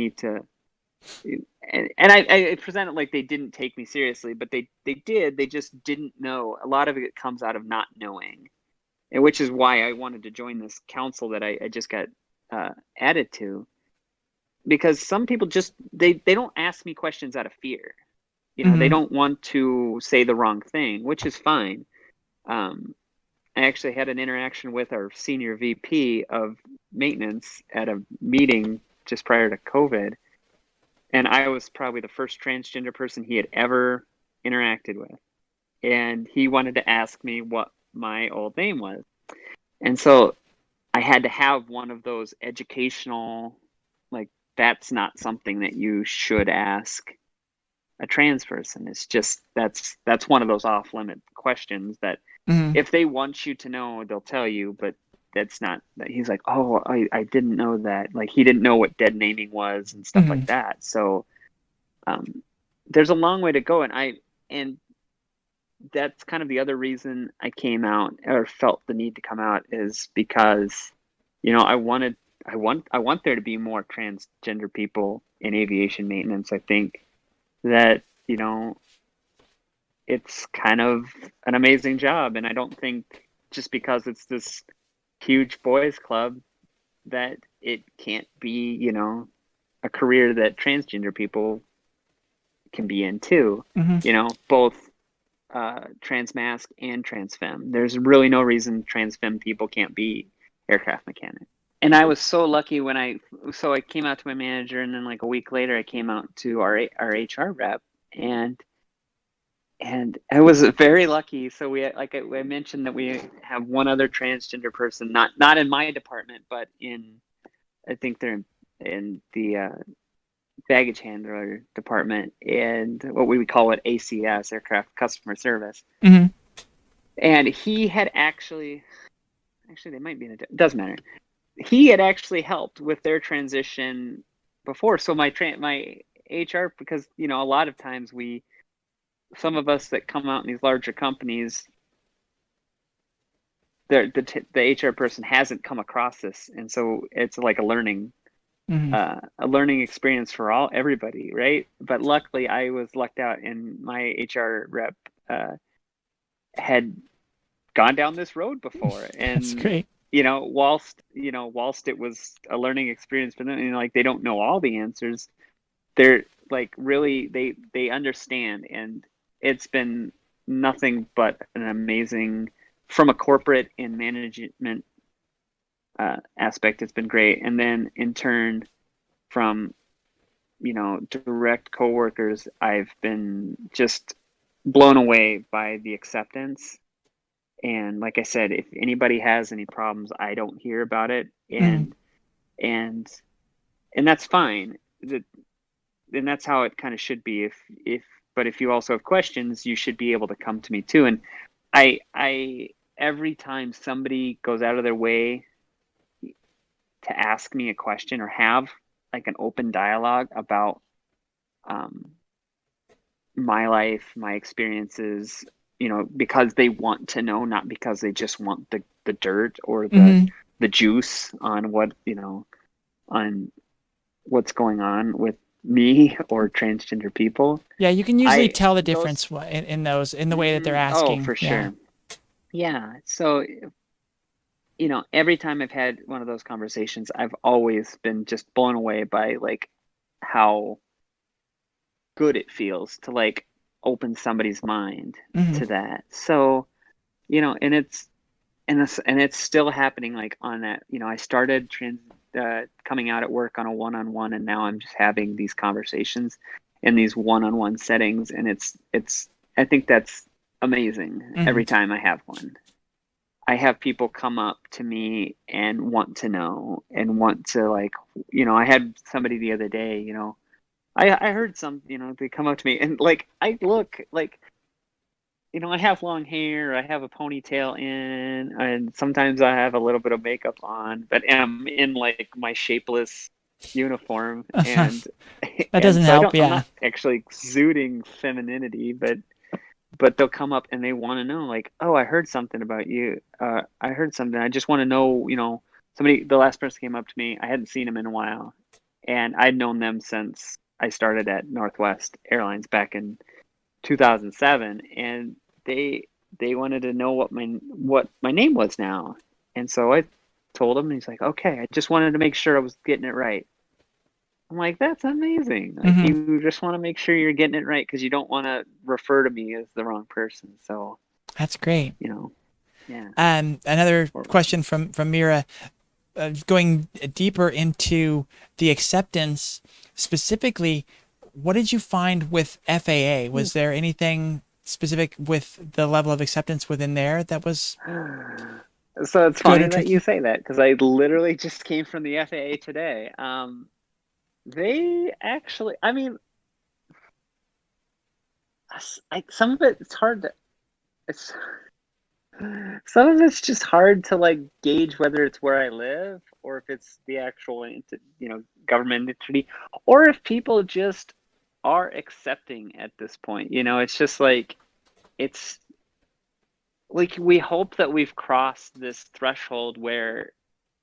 B: I present it like they didn't take me seriously, but they did. They just didn't know. A lot of it comes out of not knowing, and which is why I wanted to join this council that I just got added to, because some people just they don't ask me questions out of fear. They
A: Hmm.
B: don't want to say the wrong thing, which is fine. I actually had an interaction with our senior VP of maintenance at a meeting just prior to COVID, and I was probably the first transgender person he had ever interacted with. And he wanted to ask me what my old name was. And so I had to have one of those educational, like, that's not something that you should ask a trans person. It's just that's one of those off limit questions that
A: Hmm.
B: if they want you to know, they'll tell you, but that's not that. He's like, oh, I didn't know that. Like, he didn't know what dead naming was and stuff
A: Hmm.
B: like that. So um, there's a long way to go, and that's kind of the other reason I came out or felt the need to come out, is because I want there to be more transgender people in aviation maintenance. I think that it's kind of an amazing job, and I don't think just because it's this huge boys club that it can't be a career that transgender people can be in too.
A: Hmm.
B: Both trans mask and trans femme. There's really no reason trans femme people can't be aircraft mechanics. And I was so lucky when I came out to my manager, and then like a week later I came out to our HR rep, and I was very lucky. So I mentioned that we have one other transgender person, not in my department, but I think they're in the baggage handler department, and what we would call it ACS, aircraft customer service.
A: Hmm.
B: And he had actually they might be in it doesn't matter. He had actually helped with their transition before. So my HR, because a lot of times some of us that come out in these larger companies, the HR person hasn't come across this, and so it's like
A: Hmm.
B: a learning experience for everybody, right? But luckily, I was lucked out, and my HR rep had gone down this road before,
A: That's
B: and
A: great.
B: whilst it was a learning experience for them, like they don't know all the answers, they're like really they understand, and it's been nothing but an amazing, from a corporate and management aspect, it's been great. And then in turn, from direct coworkers, I've been just blown away by the acceptance. And like I said, if anybody has any problems, I don't hear about it,
A: Hmm.
B: and and that's fine. And that's how it kind of should be. If But if you also have questions, you should be able to come to me too. And I every time somebody goes out of their way to ask me a question or have like an open dialogue about um, my life, my experiences, because they want to know, not because they just want the dirt or
A: Hmm.
B: the juice on on what's going on with me or transgender people.
A: Yeah, you can usually
B: I
A: tell the
B: those
A: difference in those in the way that they're
B: Oh,
A: asking.
B: for
A: Yeah.
B: sure. Yeah. So, every time I've had one of those conversations, I've always been just blown away by like how good it feels to like open somebody's mind
A: Hmm.
B: to that. So, and it's still happening like on that. I started coming out at work on a one-on-one, and now I'm just having these conversations in these one-on-one settings, and it's I think that's amazing
A: Hmm.
B: every time I have one. I have people come up to me and want to know and want to like, I had somebody the other day, I heard some, they come up to me and like I look like, I have long hair, I have a ponytail in, and sometimes I have a little bit of makeup on, but I'm in like my shapeless uniform, and
A: That
B: and
A: doesn't
B: so
A: help.
B: I'm
A: Yeah.
B: not actually exuding femininity, but they'll come up and they want to know like, oh, I heard something about you. I heard something. I just want to know, the last person came up to me. I hadn't seen him in a while, and I'd known them since I started at Northwest Airlines back in 2007, and they they wanted to know what my name was now. And so I told him, and he's like, okay, I just wanted to make sure I was getting it right. I'm like, that's amazing. Like,
A: Hmm.
B: you just want to make sure you're getting it right because you don't want to refer to me as the wrong person. So,
A: That's great.
B: you know, yeah.
A: Another
B: Or,
A: question from Mira, going deeper into the acceptance, specifically, what did you find with FAA? Was there anything specific with the level of acceptance within there that was
B: so it's
A: good or
B: funny that you
A: tricky?
B: say that because I literally just came from the FAA today. They actually, I mean, like some of it's hard to, it's some of it's just hard to like gauge whether it's where I live or if it's the actual, government entity, or if people just are accepting at this point. It's just like it's like we hope that we've crossed this threshold where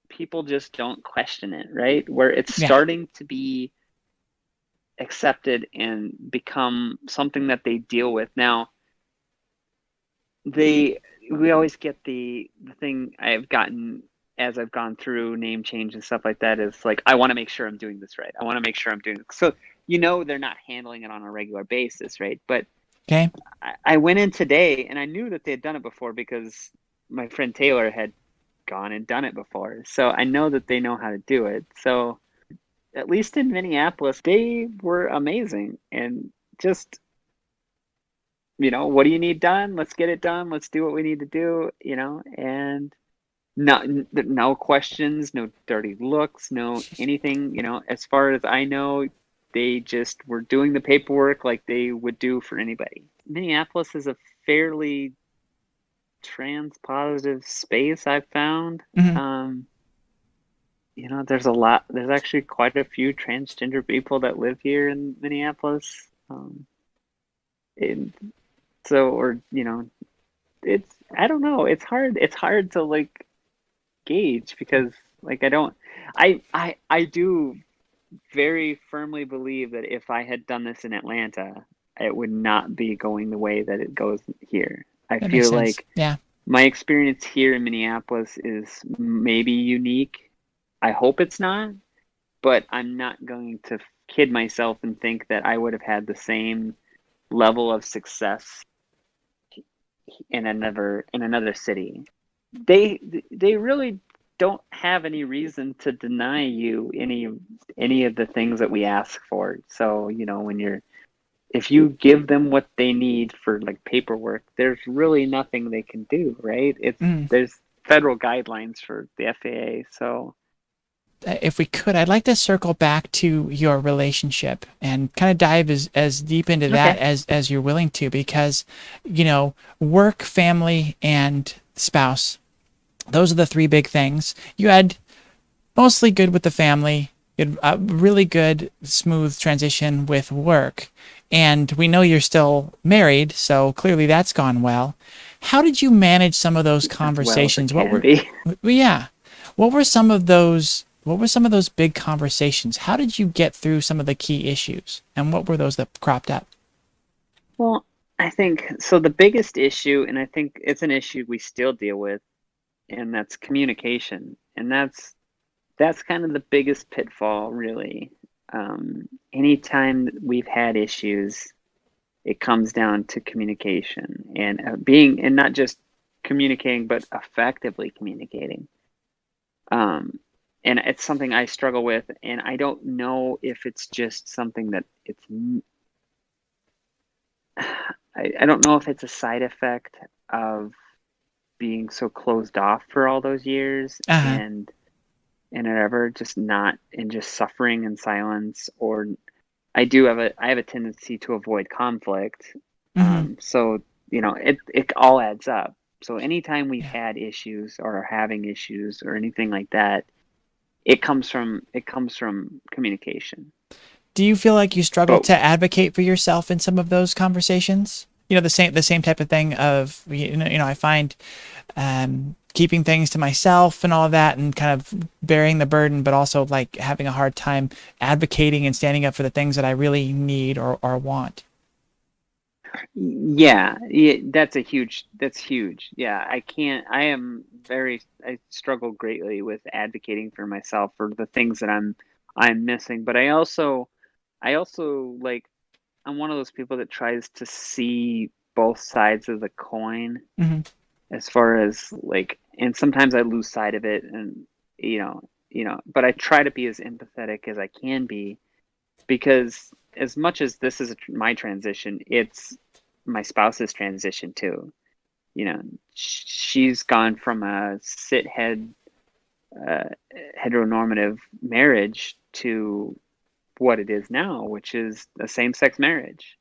B: people just don't question it, right? Where it's
A: Yeah.
B: starting to be accepted and become something that they deal with. Now, they we always get the thing I've gotten as I've gone through name change and stuff like that is like, I want to make sure I'm doing this right. I want to make sure I'm doing it. So, they're not handling it on a regular basis, right? But
A: Okay.
B: I went in today and I knew that they had done it before because my friend Taylor had gone and done it before. So I know that they know how to do it. So at least in Minneapolis, they were amazing and just, what do you need done? Let's get it done. Let's do what we need to do, and no questions, no dirty looks, no anything, as far as I know, they just were doing the paperwork like they would do for anybody. Minneapolis is a fairly trans positive space, I've found.
A: Hmm.
B: There's actually quite a few transgender people that live here in Minneapolis. And so, or, I don't know, it's hard to like gauge because like I do very firmly believe that if I had done this in Atlanta, it would not be going the way that it goes here. I
A: That makes
B: feel
A: sense.
B: like
A: Yeah.
B: my experience here in Minneapolis is maybe unique. I hope it's not, but I'm not going to kid myself and think that I would have had the same level of success in another city. They really don't have any reason to deny you any of the things that we ask for. So, if you give them what they need for like paperwork, there's really nothing they can do, right?
A: Mm.
B: There's federal guidelines for the FAA. So,
A: If we could, I'd like to circle back to your relationship and kind of dive as deep into that
B: okay.
A: as you're willing to, because, work, family, and spouse, those are the three big things. You had mostly good with the family. You had a really good, smooth transition with work. And we know you're still married, so clearly that's gone well. How did you manage some of those
B: As well as it
A: conversations?
B: can be.
A: Well, yeah. What were some of those big conversations? How did you get through some of the key issues? And what were those that cropped up?
B: Well, I think so. The biggest issue, and I think it's an issue we still deal with, and that's communication. And that's kind of the biggest pitfall, really. Anytime we've had issues, it comes down to communication and being, and not just communicating, but effectively communicating. And it's something I struggle with, and I don't know if it's just something that I don't know if it's a side effect of being so closed off for all those years,
A: Uh-huh.
B: and ever just not, and just suffering in silence, or I have a tendency to avoid conflict.
A: Mm-hmm.
B: So it all adds up. So anytime we've
A: Yeah.
B: had issues or are having issues or anything like that, it comes from communication.
A: Do you feel like you struggle
B: But
A: to advocate for yourself in some of those conversations? The same type of thing of, I find keeping things to myself and all of that, and kind of bearing the burden, but also like having a hard time advocating and standing up for the things that I really need or want.
B: yeah, that's huge. Yeah, I struggle greatly with advocating for myself for the things that I'm missing. But I also like, I'm one of those people that tries to see both sides of the coin,
A: Mm-hmm.
B: as far as like, and sometimes I lose sight of it, and but I try to be as empathetic as I can be, because as much as this is my transition, it's my spouse's transition too. She's gone from a sit head uh, heteronormative marriage to what it is now, which is a same sex marriage.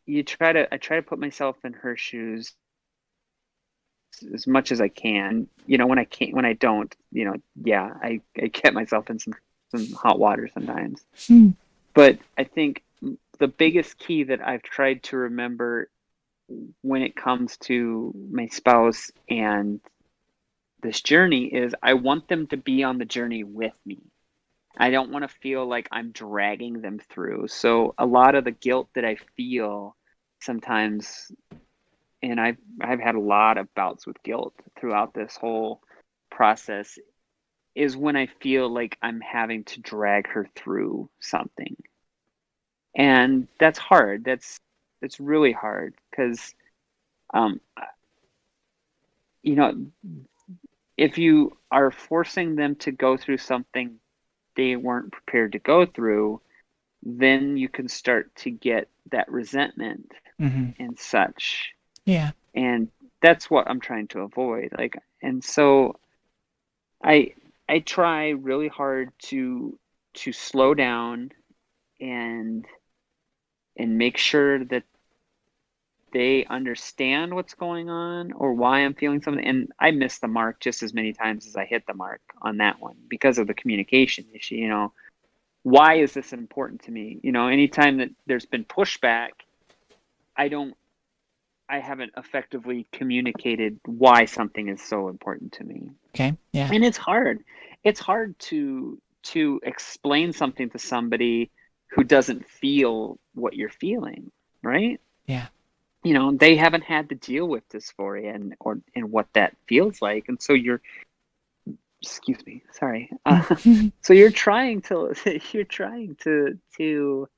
B: I try to put myself in her shoes as much as I can. When I can't, when I don't, yeah, I get myself in some hot water sometimes.
A: Hmm.
B: But I think the biggest key that I've tried to remember when it comes to my spouse and this journey is, I want them to be on the journey with me. I don't want to feel like I'm dragging them through. So a lot of the guilt that I feel sometimes, and I've had a lot of bouts with guilt throughout this whole process, is when I feel like I'm having to drag her through something. And that's hard. It's really hard, because um you know if you are forcing them to go through something they weren't prepared to go through, then you can start to get that resentment
A: Mm-hmm.
B: and such.
A: Yeah.
B: And that's what I'm trying to avoid. Like, and so I I try really hard to slow down and make sure that they understand what's going on or why I'm feeling something. And I miss the mark just as many times as I hit the mark on that one, because of the communication issue. Why is this important to me? Anytime that there's been pushback, I don't I haven't effectively communicated why something is so important to me.
A: Okay. Yeah.
B: And it's hard. It's hard to explain something to somebody who doesn't feel what you're feeling, right?
A: Yeah.
B: They haven't had to deal with dysphoria and what that feels like. And so excuse me, sorry. So you're trying to you're trying to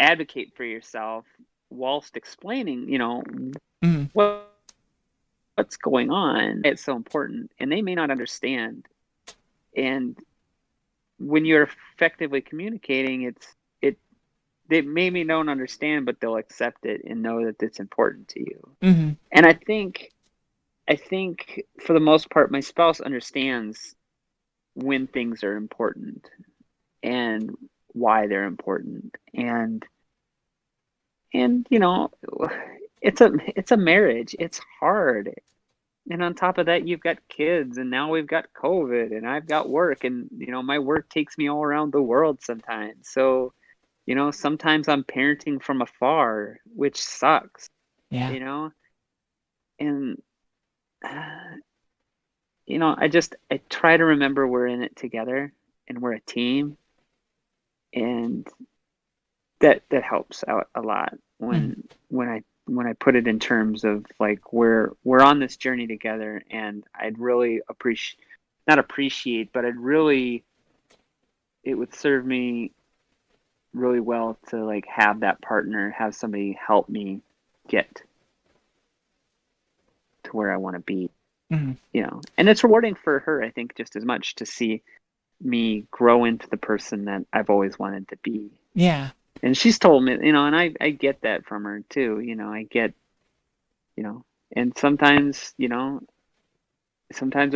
B: advocate for yourself whilst explaining,
A: Mm-hmm.
B: what's going on. It's so important, and they may not understand. And when you're effectively communicating, it they maybe don't understand, but they'll accept it and know that it's important to you.
A: Mm-hmm.
B: And I think for the most part, my spouse understands when things are important and why they're important. And it's a marriage. It's hard. And on top of that, you've got kids, and now we've got COVID, and I've got work, and my work takes me all around the world sometimes. So, sometimes I'm parenting from afar, which sucks,
A: Yeah.
B: you know? And I try to remember we're in it together and we're a team, and that helps out a lot
A: Mm-hmm.
B: when I put it in terms of like, we're on this journey together, and I'd really appreciate not appreciate, but it would serve me really well to like have that partner, have somebody help me get to where I want to be,
A: Mhm.
B: and it's rewarding for her, I think, just as much to see me grow into the person that I've always wanted to be.
A: Yeah.
B: And she's told me, and I get that from her too. I get, you know, and sometimes I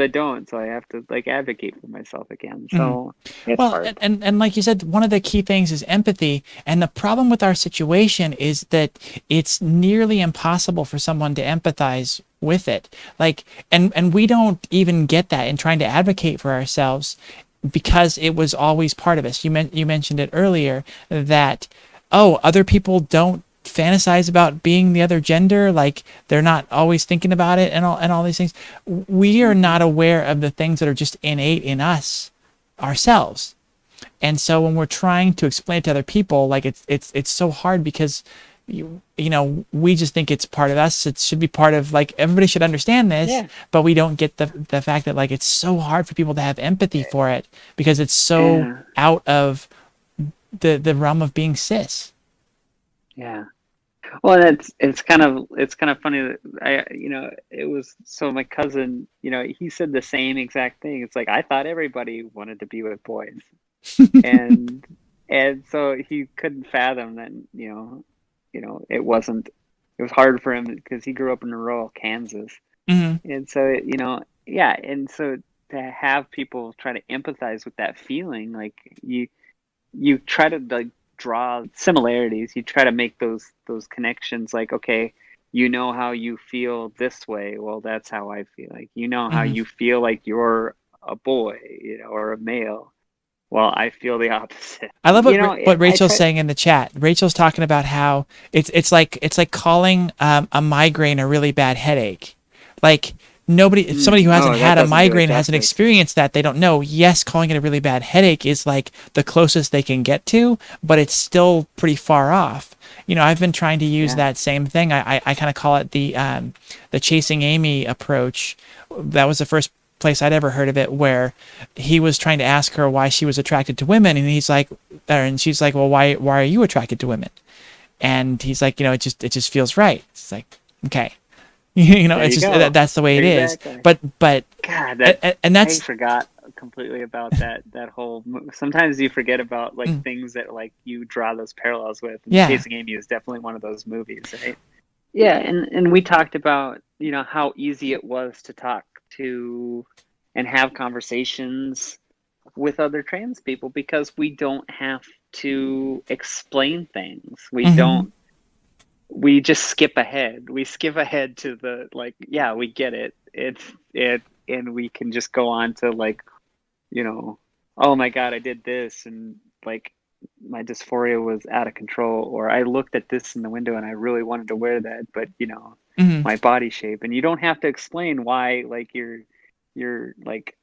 B: don't, so I have to like advocate for myself again.
A: Mhm.
B: So it's
A: Well,
B: hard.
A: and like you said, one of the key things is empathy. And the problem with our situation is that it's nearly impossible for someone to empathize with it. Like, and we don't even get that in trying to advocate for ourselves because it was always part of us. You mentioned it earlier that, oh, other people don't fantasize about being the other gender, like they're not always thinking about it and all these things. We are
B: Hmm.
A: not aware of the things that are just innate in us ourselves. And so when we're trying to explain it to other people, like it's so hard because we just think it's part of us. It should be part of, like, everybody should understand this,
B: Yeah.
A: but we don't get the fact that, like, it's so hard for people to have empathy for it because it's so
B: Yeah.
A: out of the realm of being cis.
B: Yeah. Well, it's kind of funny that it was, so my cousin, he said the same exact thing. It's like I thought everybody wanted to be with boys, and so he couldn't fathom that, it wasn't. It was hard for him because he grew up in rural Kansas,
A: Hmm.
B: and so yeah, and so to have people try to empathize with that feeling, like you try to like draw similarities. You try to make those connections. Like, okay, how you feel this way. Well, that's how I feel. Like, how
A: Hmm.
B: you feel like you're a boy, or a male. Well, I feel the opposite.
A: I love what
B: I
A: Rachel's
B: try.
A: saying in the chat. Rachel's talking about how it's like calling a migraine a really bad headache. Like, nobody, if somebody who hasn't
B: Oh, that
A: had a
B: doesn't do it
A: migraine hasn't
B: justice.
A: experienced that, they don't know. Yes, calling it a really bad headache is like the closest they can get to, but it's still pretty far off. I've been trying to use
B: Yeah.
A: that same thing. I kind of call it the chasing Amy approach. That was the first place I'd ever heard of it, where he was trying to ask her why she was attracted to women, and he's like, and she's like, well, why are you attracted to women? And he's like, it just feels right. It's like, okay,
B: There
A: it's
B: you
A: just
B: go.
A: that's the way it is.
B: Exactly.
A: But
B: God,
A: and
B: I
A: that's
B: forgot completely about that whole. Sometimes you forget about like
A: mm,
B: things that like you draw those parallels with, and
A: yeah.
B: Chasing Amy is definitely one of those movies, right? Yeah, and we talked about, how easy it was to talk to and have conversations with other trans people because we don't have to explain things.
A: Hmm.
B: We just skip ahead. We skip ahead to the, like, yeah, we get it. And we can just go on to like, you know, oh my God, I did this, and like my dysphoria was out of control, or I looked at this in the window and I really wanted to wear that, but
A: Hmm.
B: my body shape. And you don't have to explain why, like you're like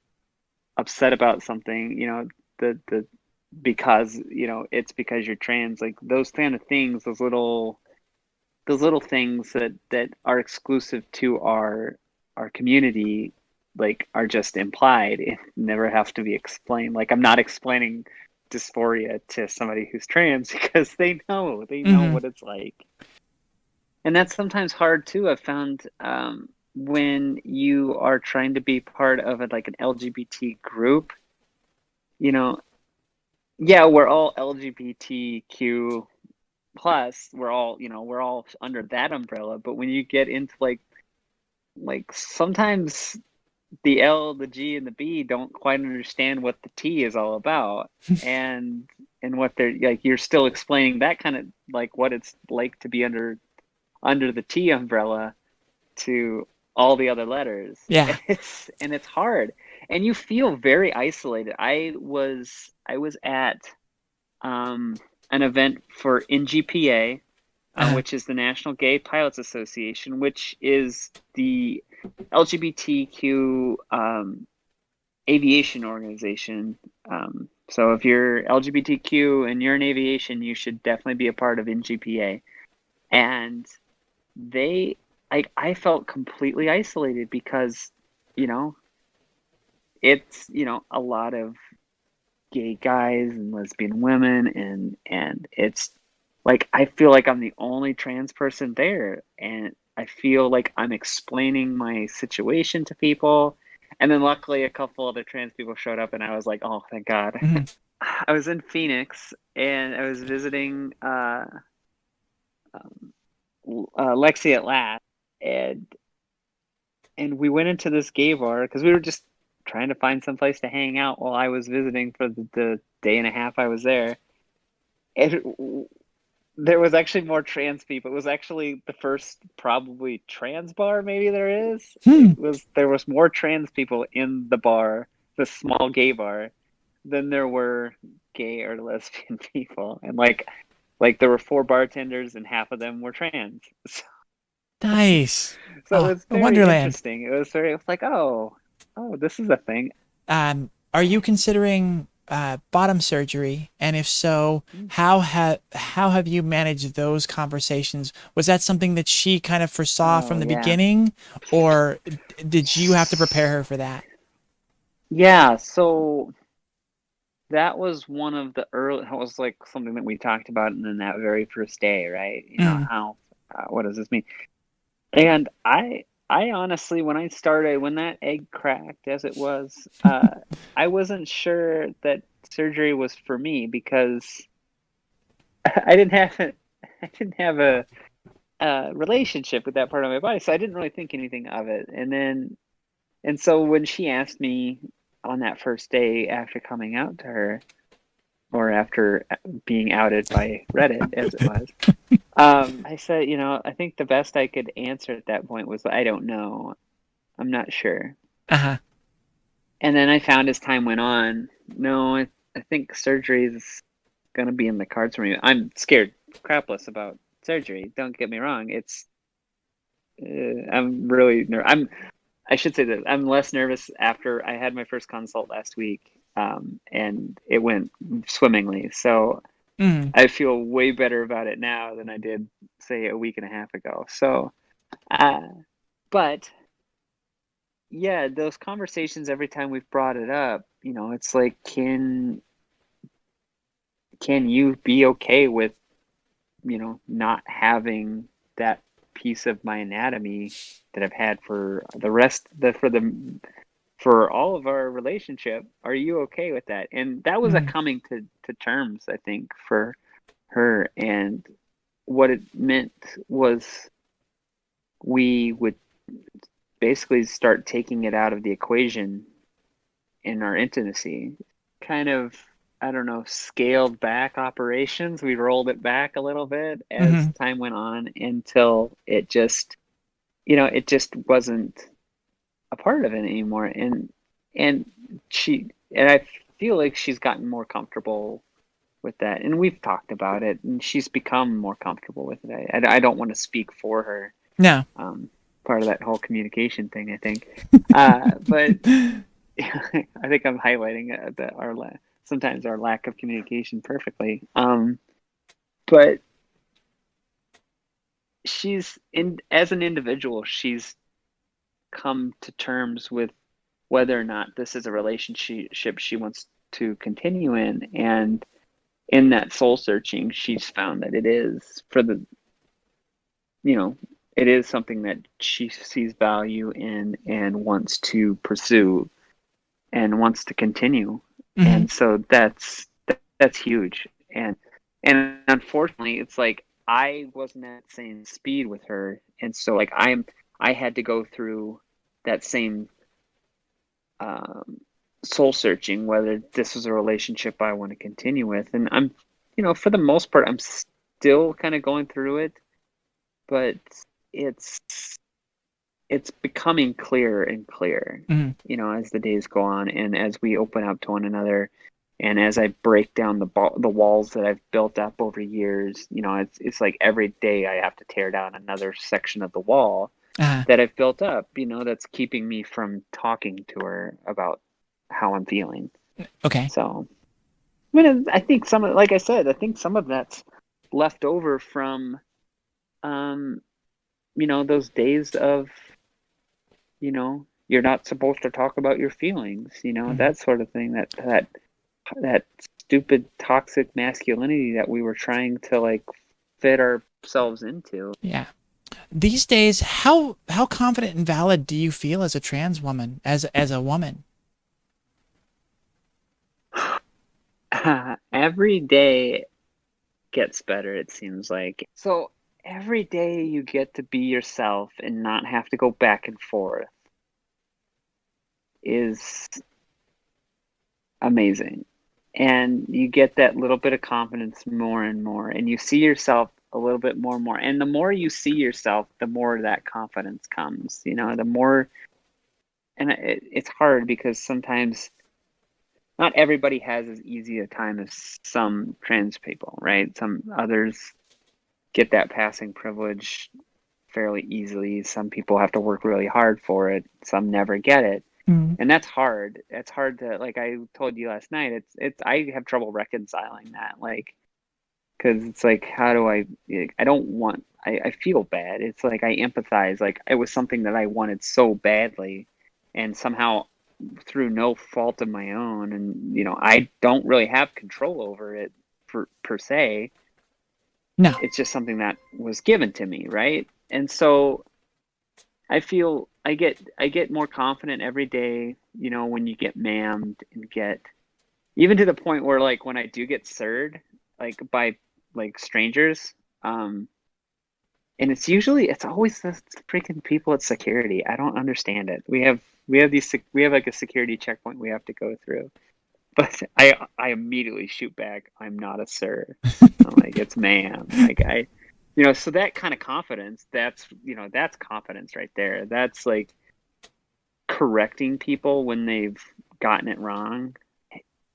B: upset about something, the because, it's because you're trans. Like those kind of things, those little things that are exclusive to our community, like, are just implied and never have to be explained. Like, I'm not explaining dysphoria to somebody who's trans because they know
A: Hmm.
B: what it's like. And that's sometimes hard too. I've found, when you are trying to be part of like an LGBT group, you know yeah, we're all LGBTQ plus, we're all under that umbrella. But when you get into like sometimes the L, the G, and the B don't quite understand what the T is all about, and what they're like. You're still explaining that kind of like what it's like to be under the T umbrella to all the other letters.
A: Yeah.
B: And it's hard, and you feel very isolated. I was at um, an event for NGPA,
A: Uh,
B: which is the National Gay Pilots Association, which is the LGBTQ aviation organization. So if you're LGBTQ and you're in aviation, you should definitely be a part of NGPA. And they, I felt completely isolated because, you know, it's, a lot of gay guys and lesbian women, and it's like I feel like I'm the only trans person there, and I feel like I'm explaining my situation to people. And then luckily a couple other trans people showed up and I was like, oh, thank God.
A: Mhm.
B: I was in Phoenix and I was visiting um, Lexi at last, and we went into this gay bar because we were just trying to find some place to hang out while I was visiting for the day and a half I was there. And there was actually more trans people. It was actually the first probably trans bar maybe there is.
A: Hmm.
B: There was more trans people in the bar, the small gay bar, than there were gay or lesbian people. And like there were four bartenders and half of them were trans.
A: Nice.
B: So it
A: Oh,
B: was
A: a
B: very
A: wonderland.
B: interesting. It was like, oh, this is a thing.
A: Are you considering bottom surgery? And if so,
B: Mm.
A: how have you managed those conversations? Was that something that she kind of foresaw
B: Oh
A: from the
B: yeah.
A: beginning, or did you have to prepare her for that?
B: Yeah, so that was one of the early, that was like something that we talked about in that very first day, right?
A: Mm.
B: How, what does this mean? And I honestly, when that egg cracked as it was, I wasn't sure that surgery was for me because I didn't have a, I didn't have a relationship with that part of my body, so I didn't really think anything of it. And so when she asked me on that first day after coming out to her, or after being outed by Reddit as it was, I said, I think the best I could answer at that point was, I don't know. I'm not sure.
A: Uh-huh.
B: And then I found as time went on, no, I think surgery is going to be in the cards for me. I'm scared crapless about surgery. Don't get me wrong. I'm really I should say that I'm less nervous after I had my first consult last week, and it went swimmingly. So
A: Mm.
B: I feel way better about it now than I did, say, a week and a half ago. So, uh, but yeah, those conversations every time we've brought it up, it's like, can you be okay with, not having that piece of my anatomy that I've had for the rest the for the for all of our relationship? Are you okay with that? And that was a
A: Mm.
B: coming to terms, I think, for her. And what it meant was we would basically start taking it out of the equation in our intimacy. Kind of, I don't know, scaled back operations. We rolled it back a little bit as
A: Mm-hmm.
B: time went on until it just wasn't a part of it anymore. And I feel like she's gotten more comfortable with that. And we've talked about it, and she's become more comfortable with it. I don't want to speak for her.
A: No.
B: Um, Part of that whole communication thing, I think. But I think I'm highlighting that sometimes our lack of communication perfectly. But she's in as an individual, she's come to terms with whether or not this is a relationship she wants to continue in, and in that soul searching, she's found that it is you know, it is something that she sees value in and wants to pursue and wants to continue.
A: Mm-hmm.
B: And so that's huge. And unfortunately, it's like I wasn't at the same speed with her, and so like I had to go through that same um, soul searching whether this was a relationship I want to continue with. And for the most part, I'm still kind of going through it, but it's it's becoming clearer and clearer,
A: Mm-hmm.
B: as the days go on and as we open up to one another, and as I break down the walls that I've built up over years. It's like every day I have to tear down another section of the wall
A: Uh-huh.
B: that I've built up, that's keeping me from talking to her about how I'm feeling.
A: Okay.
B: So, I mean, I think like I said, I think some of that's left over from, those days of, you're not supposed to talk about your feelings, that sort of thing, that stupid toxic masculinity that we were trying to like fit ourselves into.
A: Yeah. These days, how confident and valid do you feel as a trans woman, as a woman?
B: Every day gets better, it seems like. So every day you get to be yourself and not have to go back and forth is amazing. And you get that little bit of confidence more and more, and you see yourself a little bit more and more. And the more you see yourself, the more that confidence comes, the more. And it's hard because sometimes not everybody has as easy a time as some trans people, right? Some others get that passing privilege fairly easily. Some people have to work really hard for it. Some never get it.
A: Mm.
B: And that's hard. It's hard to, like I told you last night, I have trouble reconciling that, like, because it's like, how do I don't want, I feel bad. It's like I empathize, like it was something that I wanted so badly, and somehow through no fault of my own, and I don't really have control over it per se.
A: No.
B: It's just something that was given to me, right? And so I feel I get more confident every day, when you get mammed and get even to the point where like when I do get sirred, like by like strangers, and it's always the freaking people at security. I don't understand it. We have like a security checkpoint we have to go through. But I immediately shoot back, I'm not a sir. I'm like, it's ma'am. Like so that kind of confidence, that's confidence right there. That's like correcting people when they've gotten it wrong.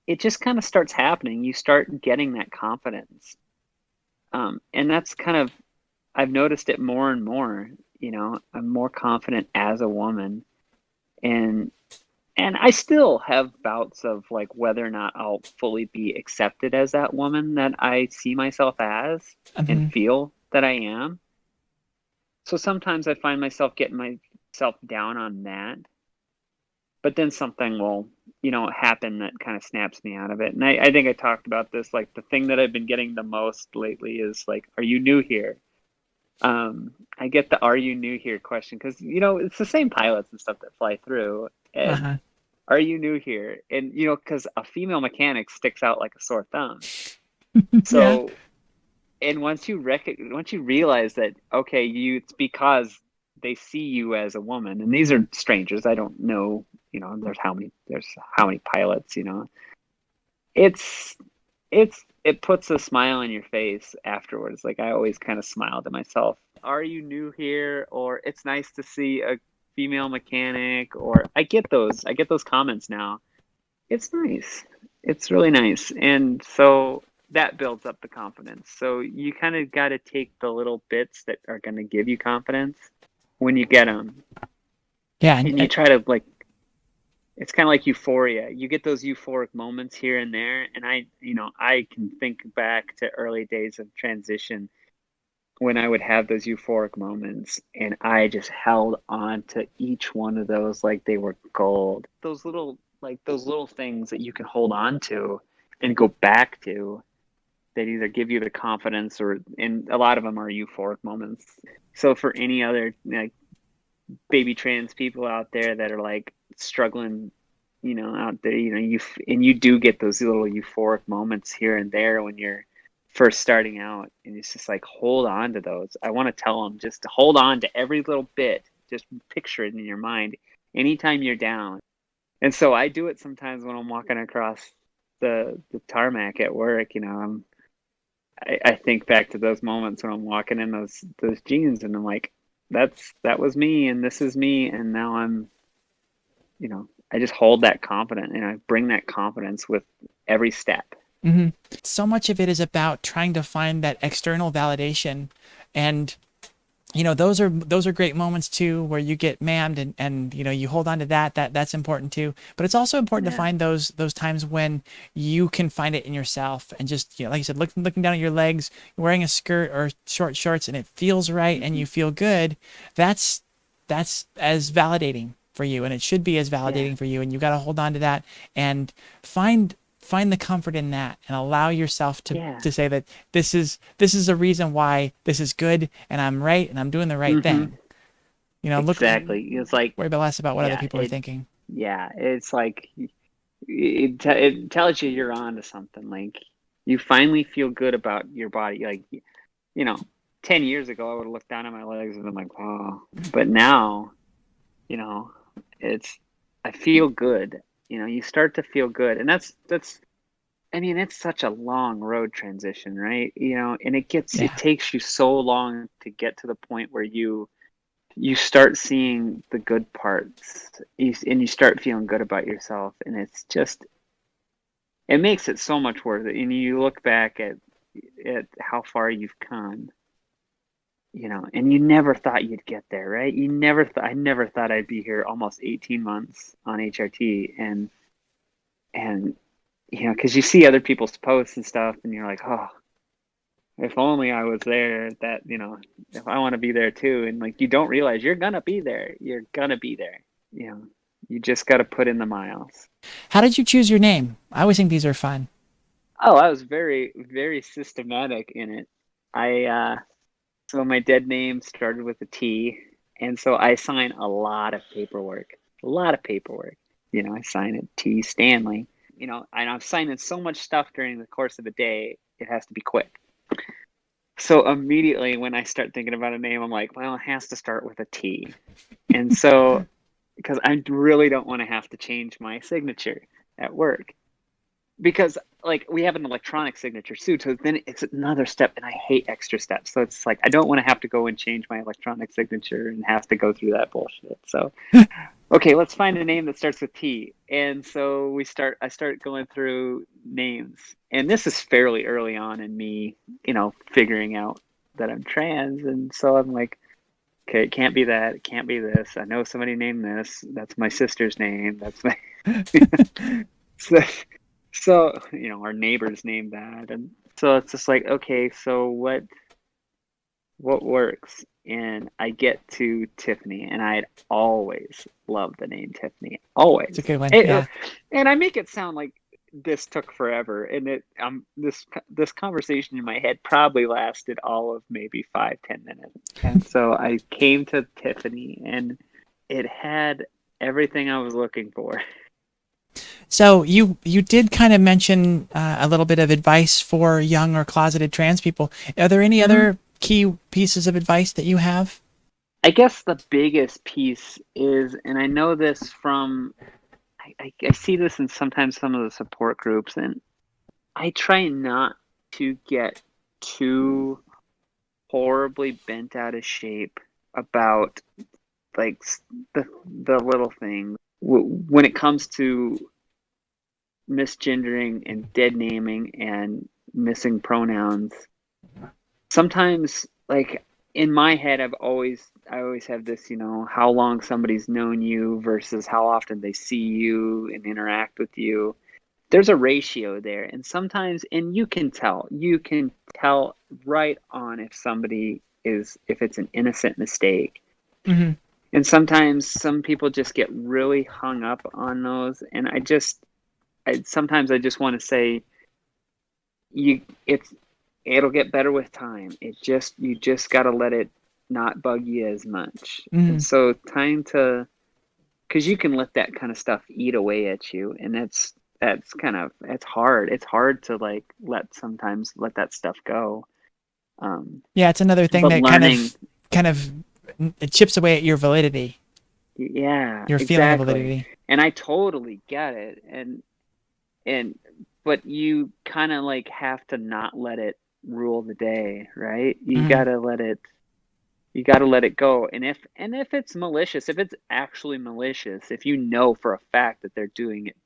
B: It just kind of starts happening. You start getting that confidence. And that's kind of, I've noticed it more and more, I'm more confident as a woman. And I still have bouts of like whether or not I'll fully be accepted as that woman that I see myself as and feel that I am. So sometimes I find myself getting myself down on that. But then something will, happen that kind of snaps me out of it. And I think I talked about this, like the thing that I've been getting the most lately is like, are you new here? I get the "Are you new here?" question because it's the same pilots and stuff that fly through. And are you new here? And because a female mechanic sticks out like a sore thumb. So, and once you realize that, okay, it's because they see you as a woman, and these are strangers. I don't know. There's how many pilots. It puts a smile on your face afterwards. Like I always kind of smile to myself. Are you new here? Or it's nice to see a female mechanic. Or I get those comments now. It's nice. It's really nice. And so that builds up the confidence. So you kind of got to take the little bits that are going to give you confidence when you get them.
A: Yeah.
B: And you try to like, it's kind of like euphoria. You get those euphoric moments here and there. And I can think back to early days of transition when I would have those euphoric moments and I just held on to each one of those like they were gold. Those little things that you can hold on to and go back to that either give you the confidence and a lot of them are euphoric moments. So for any other like baby trans people out there that are like struggling, out there, you do get those little euphoric moments here and there when you're first starting out, and it's just like hold on to those. I want to tell them just to hold on to every little bit. Just picture it in your mind anytime you're down. And so I do it sometimes when I'm walking across the tarmac at work. I think back to those moments when I'm walking in those jeans, and I'm like, that was me, and this is me, and now I'm, I just hold that confidence, and I bring that confidence with every step.
A: Mm-hmm. So much of it is about trying to find that external validation, and those are great moments too, where you get mammed and you hold on to that's important too. But it's also important to find those times when you can find it in yourself and just like you said, looking down at your legs, wearing a skirt or short shorts, and it feels right and you feel good. That's as validating for you, and it should be as validating for you, and you got to hold on to that and find the comfort in that, and allow yourself to say that this is a reason why this is good, and I'm right, and I'm doing the right thing.
B: Exactly. It's like,
A: Worry less about what other people are thinking.
B: It's like it tells you you're on to something. Like, you finally feel good about your body. Like, 10 years ago, I would have looked down at my legs and been like, oh, but now, I feel good. You start to feel good. And it's such a long road transition, right? And it takes you so long to get to the point where you start seeing the good parts, and you start feeling good about yourself. And it makes it so much worth it. And you look back at how far you've come, and you never thought you'd get there, right? I never thought I'd be here almost 18 months on HRT, and because you see other people's posts and stuff, and you're like, oh, if only I was there, that, if I want to be there too. And like, you don't realize you're gonna be there. You're gonna be there. You just got to put in the miles.
A: How did you choose your name? I always think these are fun.
B: Oh, I was very, very systematic in it. So my dead name started with a T, and so I sign a lot of paperwork. A lot of paperwork. I sign it T Stanley. And I'm signing so much stuff during the course of a day, it has to be quick. So immediately when I start thinking about a name, I'm like, well, it has to start with a T. And so, because I really don't want to have to change my signature at work. Because, like, we have an electronic signature too, so then it's another step, and I hate extra steps. So it's like, I don't want to have to go and change my electronic signature and have to go through that bullshit. So, okay, let's find a name that starts with T. And so I start going through names, and this is fairly early on in me, figuring out that I'm trans. And so I'm like, okay, it can't be that. It can't be this. I know somebody named this. That's my sister's name. That's my so our neighbors named that. And so it's just like, okay, so what works? And I get to Tiffany, and I'd always loved the name Tiffany. Always.
A: It's a good one. Yeah.
B: And I make it sound like this took forever, and this conversation in my head probably lasted all of maybe 5-10 minutes. And so I came to Tiffany, and it had everything I was looking for.
A: So you did kind of mention a little bit of advice for young or closeted trans people. Are there any other key pieces of advice that you have?
B: I guess the biggest piece is, and I know this from, I see this in sometimes some of the support groups, and I try not to get too horribly bent out of shape about, like, the little things when it comes to misgendering and dead naming and missing pronouns. Sometimes, like, in my head, I always have this, how long somebody's known you versus how often they see you and interact with you. There's a ratio there, and sometimes, and you can tell right on if it's an innocent mistake.
A: Mm-hmm.
B: And sometimes some people just get really hung up on those, and sometimes I just want to say, it'll get better with time. You just got to let it not bug you as much.
A: Mm-hmm.
B: And so because you can let that kind of stuff eat away at you, and it's hard. It's hard to let that stuff go.
A: Yeah, it's another thing that kind of it chips away at your validity.
B: Yeah,
A: your feeling of validity.
B: And I totally get it. But you kind of have to not let it rule the day, right? You gotta let it go. And if it's malicious, if it's actually malicious, if you know for a fact that they're doing it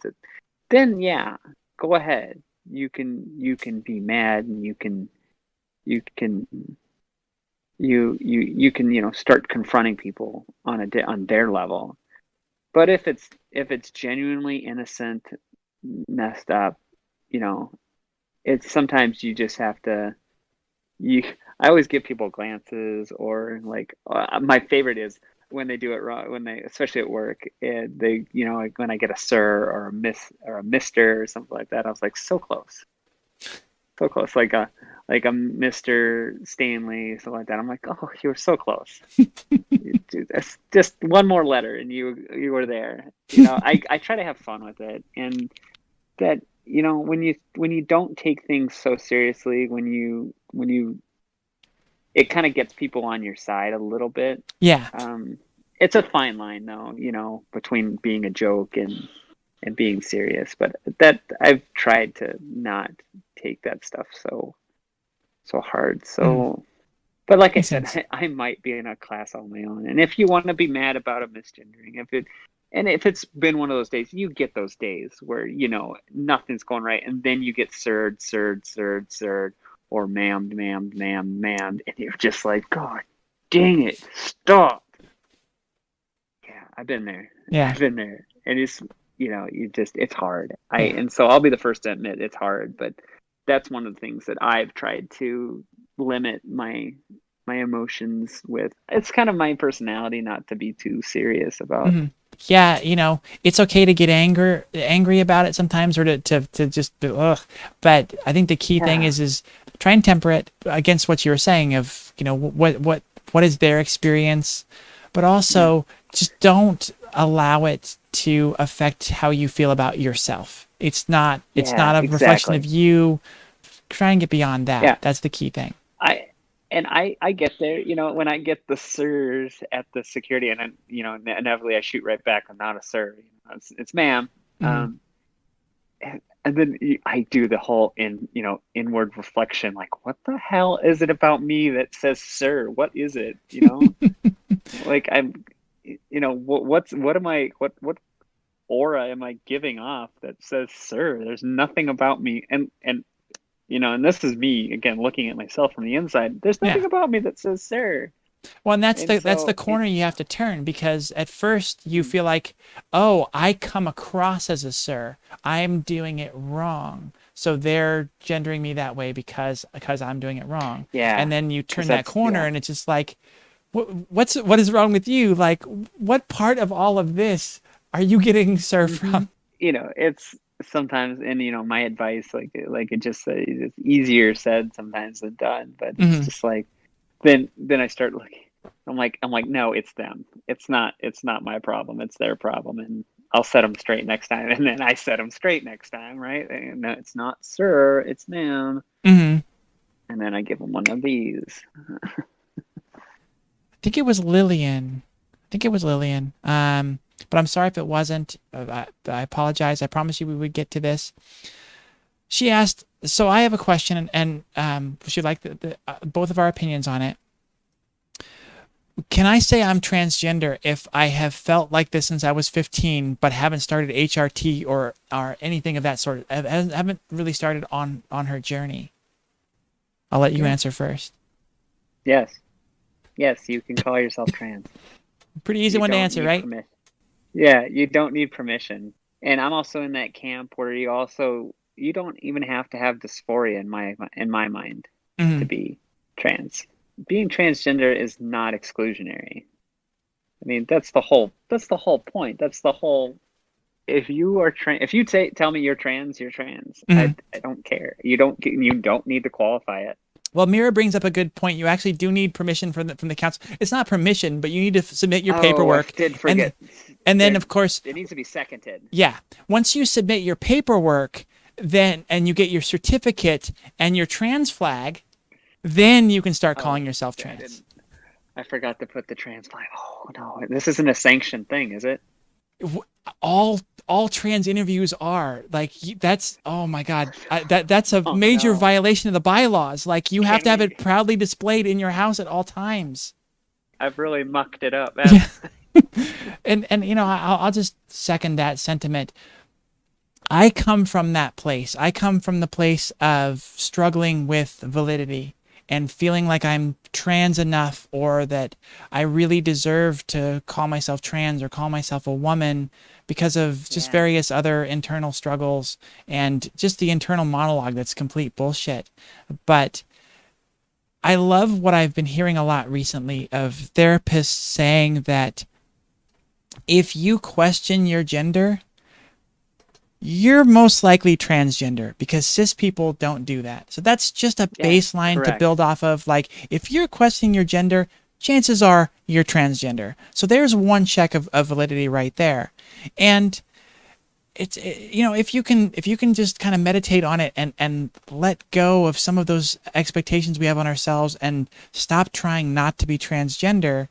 B: then yeah, go ahead. You can be mad, and you can start confronting people on their level. But if it's genuinely innocent, messed up, it's sometimes you just have to. I always give people glances, or my favorite is, when they do it wrong, especially at work, they, like when I get a sir or a miss or a mister or something like that, I was like, so close, so close, like a Mr. Stanley, something like that. I'm like, oh, you were so close. That's just one more letter, and you were there. I try to have fun with it, and that when you don't take things so seriously, when you it kind of gets people on your side a little bit.
A: Yeah.
B: It's a fine line, though, between being a joke and being serious. But that I've tried to not take that stuff so hard. So, but like I
A: Makes
B: said,
A: sense.
B: I might be in a class all my own. And if you want to be mad about a misgendering, if it's been one of those days, you get those days where nothing's going right, and then you get sirred, or ma'amed, and you're just like, God dang it, stop. Yeah, I've been there.
A: Yeah.
B: I've been there. And it's hard. And so I'll be the first to admit it's hard, but that's one of the things that I've tried to limit my emotions with. It's kind of my personality not to be too serious about.
A: Yeah, it's okay to get angry about it sometimes, or to just ugh. But I think the key thing is try and temper it against what you were saying of, what is their experience, but also just don't allow it to affect how you feel about yourself. It's not a reflection of you. Try and get beyond that.
B: Yeah.
A: That's the key thing.
B: I get there, when I get the sirs at the security, and inevitably I shoot right back. I'm not a sir, it's ma'am. And then I do the whole inward reflection, like, what the hell is it about me that says sir? What is it? Like I'm, what aura am I giving off that says sir? There's nothing about me, and this is me again looking at myself from the inside. There's nothing about me that says sir.
A: Well, and that's the corner you have to turn, because at first you feel like, oh, I come across as a sir. I'm doing it wrong. So they're gendering me that way because I'm doing it wrong.
B: Yeah.
A: And then you turn that corner and it's just like, what is wrong with you? Like, what part of all of this are you getting sir from?
B: It's sometimes, and my advice, like it just says, it's easier said sometimes than done, but it's just like, then I start looking. I'm like, no, it's them. It's not my problem. It's their problem, and I'll set them straight next time. And then I set them straight next time, right? And it's not sir, it's ma'am. And then I give them one of these.
A: I think it was Lillian. But I'm sorry if it wasn't. I apologize. I promised you we would get to this. She asked, so I have a question, and she'd like both of our opinions on it. Can I say I'm transgender if I have felt like this since I was 15, but haven't started HRT or anything of that sort? I haven't really started on her journey. I'll let you answer first.
B: Yes, you can call yourself trans.
A: Pretty easy one to answer, right?
B: Yeah, you don't need permission. And I'm also in that camp where you don't even have to have dysphoria in my mind to be trans. Being transgender is not exclusionary. I mean, that's the whole point. That's the whole. If you are if you tell me you're trans, you're trans. I don't care. You don't need to qualify it.
A: Well, Mira brings up a good point. You actually do need permission from the council. It's not permission, but you need to submit your paperwork.
B: I did forget.
A: And then, of course,
B: it needs to be seconded.
A: Yeah. Once you submit your paperwork, and you get your certificate and your trans flag, then you can start calling yourself trans.
B: I forgot to put the trans flag. Oh no, this isn't a sanctioned thing, is it?
A: All trans interviews are like, that's, oh my God, that's a major violation of the bylaws. Like, you have to have it proudly displayed in your house at all times.
B: I've really mucked it up.
A: Yeah. and I'll just second that sentiment. I come from that place. I come from the place of struggling with validity and feeling like I'm trans enough, or that I really deserve to call myself trans or call myself a woman, because of just various other internal struggles and just the internal monologue that's complete bullshit. But I love what I've been hearing a lot recently of therapists saying that if you question your gender, you're most likely transgender because cis people don't do that. So that's just a
B: Yeah,
A: baseline to
B: correct.
A: build off of. Like, if you're questioning your gender, chances are you're transgender. So there's one check of validity right there. And if you can just kind of meditate on it and let go of some of those expectations we have on ourselves and stop trying not to be transgender,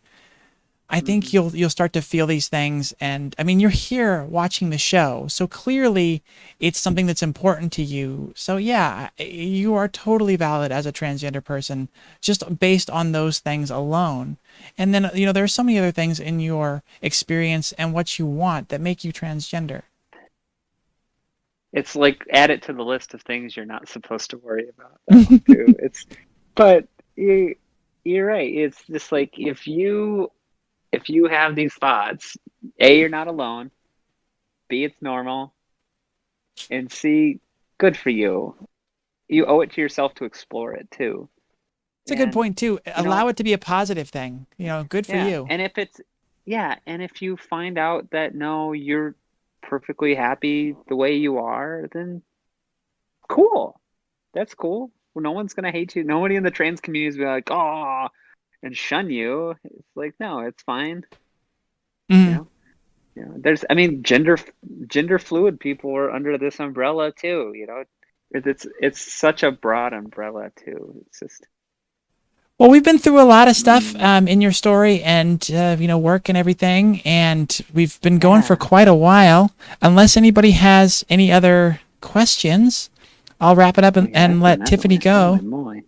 A: I think
B: Hmm.
A: you'll start to feel these things. And I mean, you're here watching the show, so clearly it's something that's important to you. So yeah, you are totally valid as a transgender person just based on those things alone. And then there's so many other things in your experience and what you want that make you transgender.
B: It's like add it to the list of things you're not supposed to worry about. That one too. But you, you're right. It's just like if you have these thoughts, A, you're not alone. B, it's normal, and C, good for you. You owe it to yourself to explore it too.
A: It's a good
B: And
A: point too.
B: you know,
A: Allow it to be a positive thing. Good for
B: yeah.
A: you.
B: And if you find out that no, you're perfectly happy the way you are, then cool. That's cool. Well, no one's gonna hate you. Nobody in the trans community is gonna be like, oh, and shun you. It's like, no, it's fine. You
A: Mhm.
B: know, I mean, gender fluid people are under this umbrella too. It's such a broad umbrella too. It's just,
A: Well, we've been through a lot of stuff
B: mm,
A: in your story and work and everything, and we've been going for
B: yeah.
A: quite a while. Unless anybody has any other questions, I'll wrap it up
B: Oh
A: and,
B: yeah,
A: and let Tiffany
B: definitely. Holy
A: go.
B: moly.